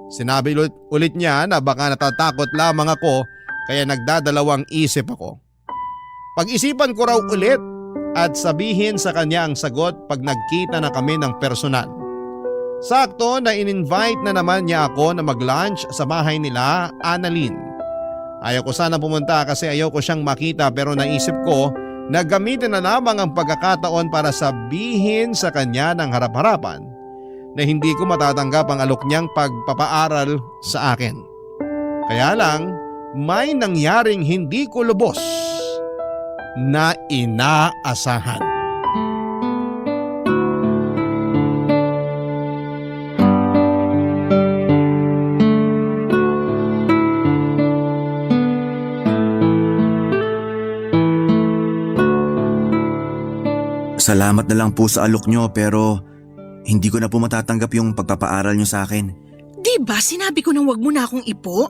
Sinabi ulit niya na baka natatakot lamang ako kaya nagdadalawang isip ako. Pag-isipan ko raw ulit at sabihin sa kanya ang sagot pag nagkita na kami ng personal. Sakto na in-invite na naman niya ako na mag-lunch sa bahay nila, Annalyn. Ayaw ko sana pumunta kasi ayaw ko siyang makita pero naisip ko na gamitin na lamang ang pagkakataon para sabihin sa kanya ng harap-harapan na hindi ko matatanggap ang alok niyang pagpapaaral sa akin. Kaya lang, may nangyaring hindi ko lubos na inaasahan. Salamat na lang po sa alok nyo pero hindi ko na po matatanggap yung pagpapaaral nyo sa akin. Diba sinabi ko nang wag mo na akong ipo?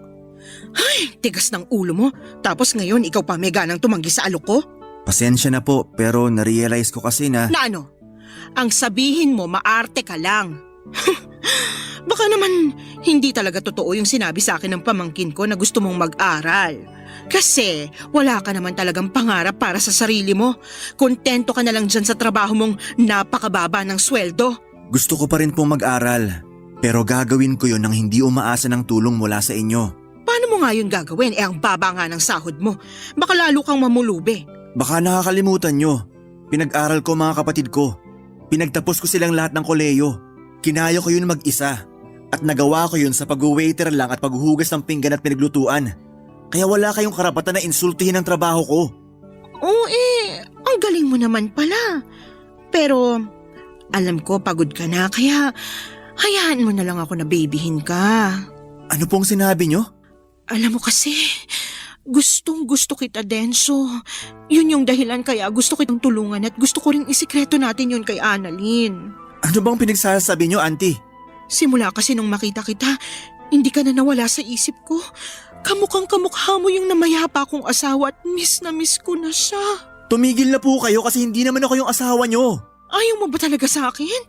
Ay, tigas ng ulo mo. Tapos ngayon ikaw pa may ganang tumanggi sa alok ko? Pasensya na po pero narealize ko kasi na… Na ano? Ang sabihin mo, maarte ka lang. Baka naman hindi talaga totoo yung sinabi sa akin ng pamangkin ko na gusto mong mag-aral. Kasi wala ka naman talagang pangarap para sa sarili mo. Kontento ka na lang dyan sa trabaho mong napakababa ng sweldo. Gusto ko pa rin pong mag-aral. Pero gagawin ko yun nang hindi umaasa ng tulong mula sa inyo. Paano mo nga yun gagawin? Ang baba nga ng sahod mo. Baka lalo kang mamulubi. Baka nakakalimutan nyo. Pinag-aral ko mga kapatid ko. Pinagtapos ko silang lahat ng koleyo. Kinaya ko yun mag-isa. At nagawa ko yun sa pag-waiter lang at paghuhugas ng pinggan at pinaglutuan. Kaya wala kayong karapatan na insultihin ang trabaho ko. Oo ang galing mo naman pala. Pero alam ko pagod ka na kaya hayaan mo na lang ako na babyhin ka. Ano pong sinabi nyo? Alam mo kasi, gustong gusto kita, Denso. Yun yung dahilan kaya gusto kitang tulungan at gusto ko rin isikreto natin yun kay Annalyn. Ano bang pinagsasabi nyo, auntie? Simula kasi nung makita kita, hindi ka na nawala sa isip ko. Kamukhang kamukha mo yung namayapa kong asawa at miss na miss ko na siya. Tumigil na po kayo kasi hindi naman ako yung asawa nyo. Ayaw mo ba talaga sa akin?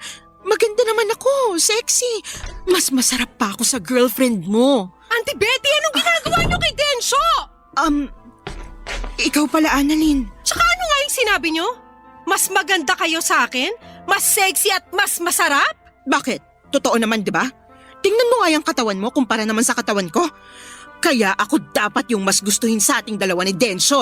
Maganda naman ako, sexy. Mas masarap pa ako sa girlfriend mo. Auntie Betty, anong ginagawa niyo kay Densyo? Ikaw pala, Annalyn. Tsaka ano nga yung sinabi niyo? Mas maganda kayo sa akin? Mas sexy at mas masarap? Bakit? Totoo naman, di ba? Tingnan mo nga yung katawan mo kumpara naman sa katawan ko. Kaya ako dapat yung mas gustuhin sa ating dalawa ni Densyo.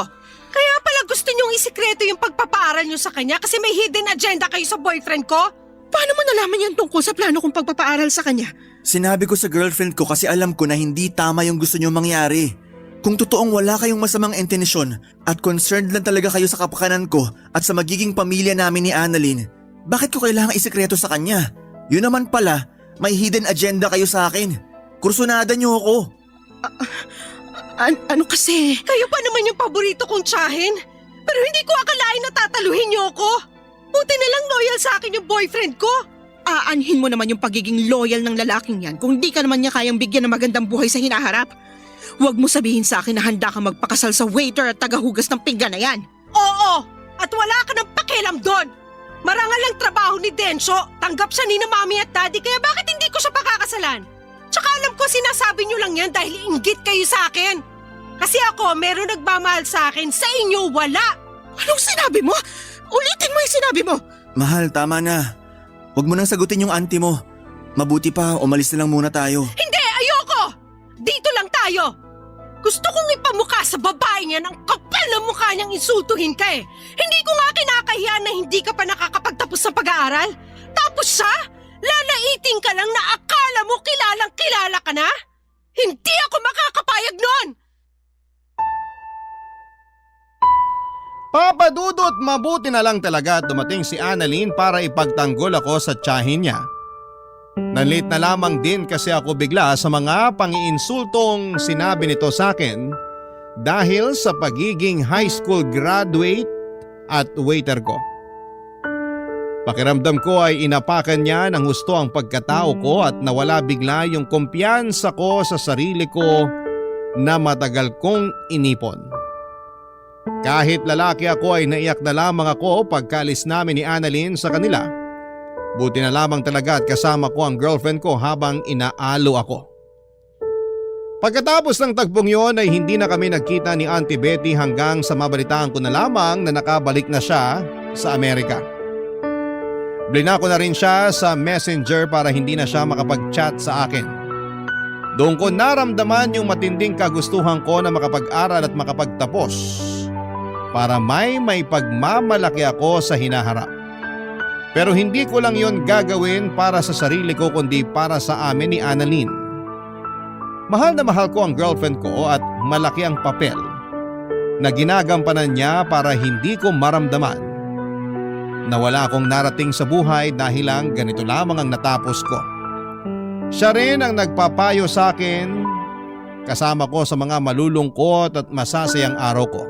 Kaya pala gusto niyong isikreto yung pagpapaaral niyo sa kanya kasi may hidden agenda kayo sa boyfriend ko? Paano mo nalaman yan tungkol sa plano kong pagpapaaral sa kanya? Sinabi ko sa girlfriend ko kasi alam ko na hindi tama yung gusto nyo mangyari. Kung totoong wala kayong masamang intensyon at concerned lang talaga kayo sa kapakanan ko at sa magiging pamilya namin ni Annalyn, bakit ko kailangang isikreto sa kanya? Yun naman pala, may hidden agenda kayo sa akin. Kursunada nyo ako. Ano kasi? Kayo pa naman yung paborito kong tsahin. Pero hindi ko akalain na tataluhin niyo ako. Buti na lang loyal sa akin yung boyfriend ko. Aanhin mo naman yung pagiging loyal ng lalaking yan kung di ka naman niya kayang bigyan ng magandang buhay sa hinaharap. Huwag mo sabihin sa akin na handa ka magpakasal sa waiter at tagahugas ng pinggan na yan. Oo, at wala ka ng pakialam doon. Marangal ang trabaho ni Densyo. Tanggap siya ni na mami at daddy kaya bakit hindi ko siya pakakasalan? Tsaka alam ko sinasabi niyo lang yan dahil inggit kayo sa akin. Kasi ako meron nagmamahal sa akin, sa inyo wala. Anong sinabi mo? Ulitin mo yung sinabi mo. Mahal, tama na. Huwag mo nang sagutin yung auntie mo. Mabuti pa, umalis na lang muna tayo. Hindi, ayoko! Dito lang tayo. Gusto kong ipamukha sa babae niya ng kapal na mukha niyang insultuhin ka eh. Hindi ko nga kinakahiya na hindi ka pa nakakapagtapos sa pag-aaral. Tapos siya, lalaiting ka lang na akala mo kilalang kilala ka na? Hindi ako makakapayag nun! Papa Dudut, mabuti na lang talaga dumating si Annalyn para ipagtanggol ako sa tiyahin niya. Nalit na lamang din kasi ako bigla sa mga pangiinsultong sinabi nito sa akin dahil sa pagiging high school graduate at waiter ko. Pakiramdam ko ay inapakan niya ng husto ang pagkatao ko at nawala bigla yung kumpiyansa ko sa sarili ko na matagal kong inipon. Kahit lalaki ako ay naiyak na lamang ako pagkaalis namin ni Annalyn sa kanila. Buti na lamang talaga at kasama ko ang girlfriend ko habang inaalo ako. Pagkatapos ng tagpong yon ay hindi na kami nagkita ni Auntie Betty hanggang sa mabalitaan ko na lamang na nakabalik na siya sa Amerika. Blinako na rin siya sa messenger para hindi na siya makapag-chat sa akin. Doon ko naramdaman yung matinding kagustuhan ko na makapag-aral at makapagtapos para may pagmamalaki ako sa hinaharap. Pero hindi ko lang yon gagawin para sa sarili ko kundi para sa amin ni Annalyn. Mahal na mahal ko ang girlfriend ko at malaki ang papel na ginagampanan niya para hindi ko maramdaman na wala akong narating sa buhay dahil lang ganito lamang ang natapos ko. Siya rin ang nagpapayo sa akin kasama ko sa mga malulungkot at masasayang araw ko.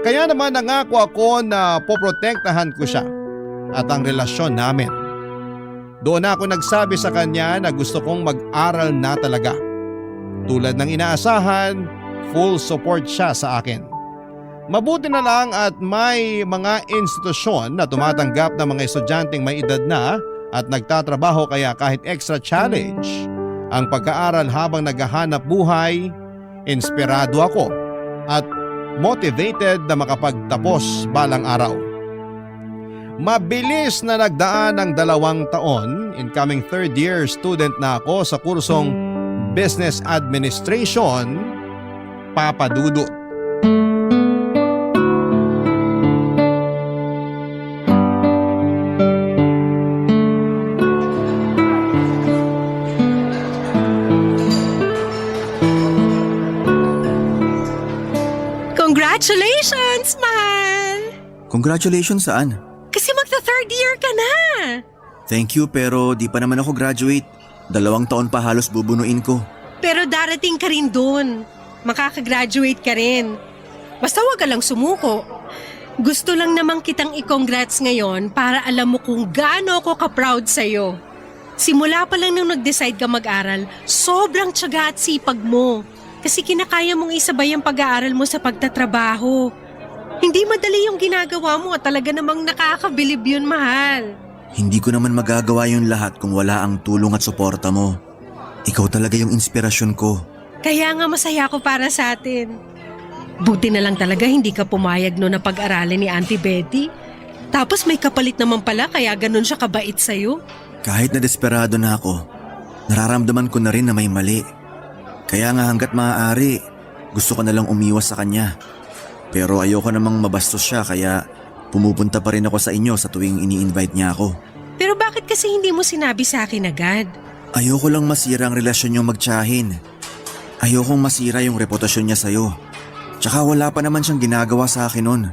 Kaya naman nangako ako na poprotektahan ko siya at ang relasyon namin. Doon ako nagsabi sa kanya na gusto kong mag-aral na talaga. Tulad ng inaasahan, full support siya sa akin. Mabuti na lang at may mga institusyon na tumatanggap ng mga estudyanteng may edad na at nagtatrabaho, kaya kahit extra challenge ang pag-aaral habang naghahanap buhay, inspirado ako at motivated na makapagtapos balang araw. Mabilis na nagdaan ang 2 taon, incoming third year student na ako sa kursong Business Administration, Papa Dudut. Congratulations, mahal! Congratulations saan? Kasi magta-third year ka na! Thank you pero di pa naman ako graduate. 2 taon pa halos bubunuin ko. Pero darating ka rin dun. Makakagraduate ka rin. Basta wag ka lang sumuko. Gusto lang namang kitang i-congrats ngayon para alam mo kung gaano ako ka-proud sa'yo. Simula pa lang nung nag-decide ka mag-aral, sobrang tiyaga at sipag mo. Kasi kinakaya mong isabay ang pag-aaral mo sa pagtatrabaho. Hindi madali yung ginagawa mo at talaga namang nakakabilib yun, mahal. Hindi ko naman magagawa yung lahat kung wala ang tulong at suporta mo. Ikaw talaga yung inspirasyon ko. Kaya nga masaya ako para sa atin. Buti na lang talaga hindi ka pumayag no na pag-aralin ni Auntie Betty. Tapos may kapalit naman pala kaya ganun siya kabait sa'yo. Kahit na desperado na ako, nararamdaman ko na rin na may mali. Kaya nga hanggat maaari, gusto ko na lang umiwas sa kanya. Pero ayoko namang mabastos siya kaya pumupunta pa rin ako sa inyo sa tuwing ini-invite niya ako. Pero bakit kasi hindi mo sinabi sa akin agad? Ayoko lang masira ang relasyon niyong magtiyahin. Ayokong masira yung reputasyon niya sa'yo. Tsaka wala pa naman siyang ginagawa sa akin nun.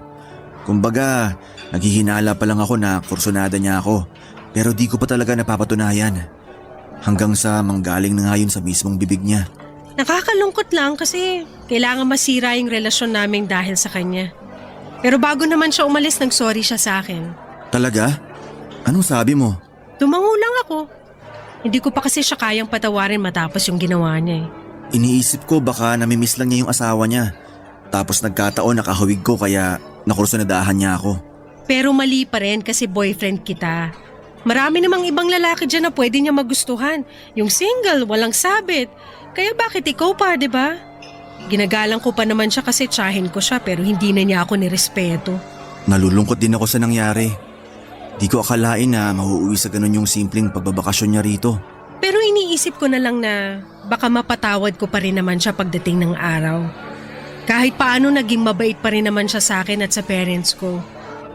Kumbaga, naghihinala pa lang ako na kursunada niya ako. Pero di ko pa talaga napapatunayan. Hanggang sa manggaling na nga yun sa mismong bibig niya. Nakakalungkot lang kasi kailangan masira yung relasyon namin dahil sa kanya. Pero bago naman siya umalis, nag-sorry siya sa akin. Talaga? Anong sabi mo? Tumango lang ako. Hindi ko pa kasi siya kayang patawarin matapos yung ginawa niya eh. Iniisip ko baka namimiss lang niya yung asawa niya. Tapos nagkataon nakahawig ko kaya nakursunadahan niya ako. Pero mali pa rin kasi boyfriend kita. Marami namang ibang lalaki dyan na pwede niya magustuhan. Yung single, walang sabit. Kaya bakit ikaw pa, di ba? Ginagalang ko pa naman siya kasi tsahin ko siya pero hindi na niya ako nirespeto. Nalulungkot din ako sa nangyari. Di ko akalain na mahuuwi sa ganun yung simpleng pagbabakasyon niya rito. Pero iniisip ko na lang na baka mapatawad ko pa rin naman siya pagdating ng araw. Kahit paano naging mabait pa rin naman siya sa akin at sa parents ko.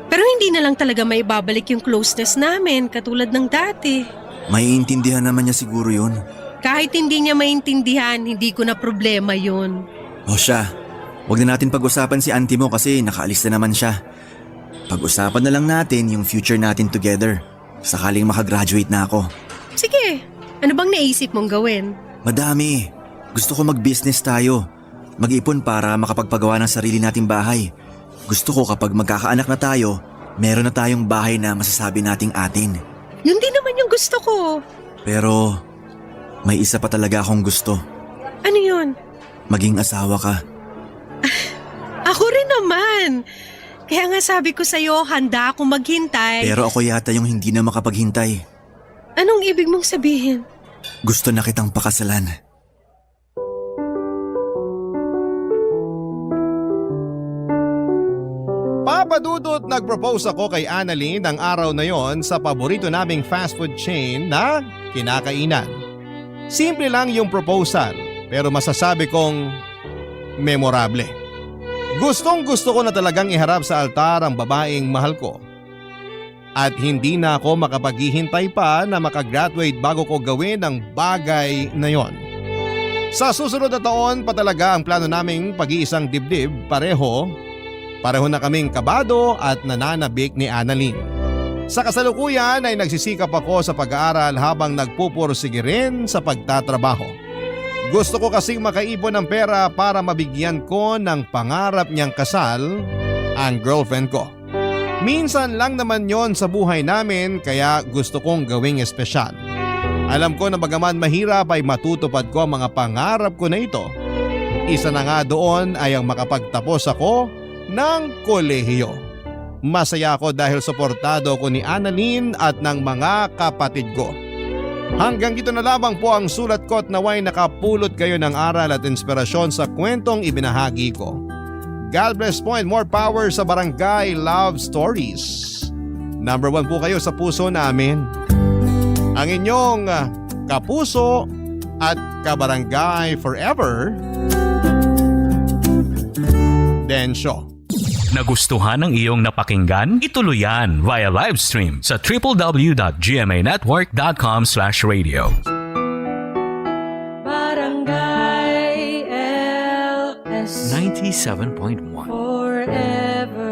Pero hindi na lang talaga may babalik yung closeness namin katulad ng dati. Maiintindihan naman niya siguro yun. Kahit hindi niya maintindihan, hindi ko na problema yun. O siya, huwag na natin pag-usapan si auntie mo kasi nakaalis na naman siya. Pag-usapan na lang natin yung future natin together. Sakaling makagraduate na ako. Sige, ano bang naisip mong gawin? Madami. Gusto ko mag-business tayo. Mag-ipon para makapagpagawa ng sarili nating bahay. Gusto ko kapag magkakaanak na tayo, meron na tayong bahay na masasabi nating atin. Yun din naman yung gusto ko. Pero may isa pa talaga akong gusto. Ano yun? Maging asawa ka. Ako rin naman. Kaya nga sabi ko sa'yo, handa akong maghintay. Pero ako yata yung hindi na makapaghintay. Anong ibig mong sabihin? Gusto na kitang pakasalan. Papa Dudut, nag-propose ako kay Annalyn ng araw na yon sa paborito naming fast food chain na kinakainan. Simple lang yung proposal pero masasabi kong memorable. Gustong gusto ko na talagang iharap sa altar ang babaeng mahal ko. At hindi na ako makapaghihintay pa na makagraduate bago ko gawin ang bagay na yon. Sa susunod na taon pa talaga ang plano naming pag-iisang dibdib, pareho na kaming kabado at nananabik ni Annalyn. Sa kasalukuyan ay nagsisikap ako sa pag-aaral habang nagpupursige rin sa pagtatrabaho. Gusto ko kasing makaipon ng pera para mabigyan ko ng pangarap niyang kasal ang girlfriend ko. Minsan lang naman yon sa buhay namin kaya gusto kong gawing espesyal. Alam ko na bagaman mahirap ay matutupad ko ang mga pangarap ko na ito. Isa na nga doon ay ang makapagtapos ako ng kolehiyo. Masaya ako dahil suportado ko ni Annalyn at ng mga kapatid ko. Hanggang dito na lamang po ang sulat ko at naway nakapulot kayo ng aral at inspirasyon sa kwentong ibinahagi ko. God bless po and more power sa Barangay Love Stories. Number 1 po kayo sa puso namin. Ang inyong kapuso at kabarangay forever, Densyo. Nagustuhan ng iyong napakinggan? Ituloy yan via live stream sa www.gmanetwork.com/radio. Barangay LS 97.1 Forever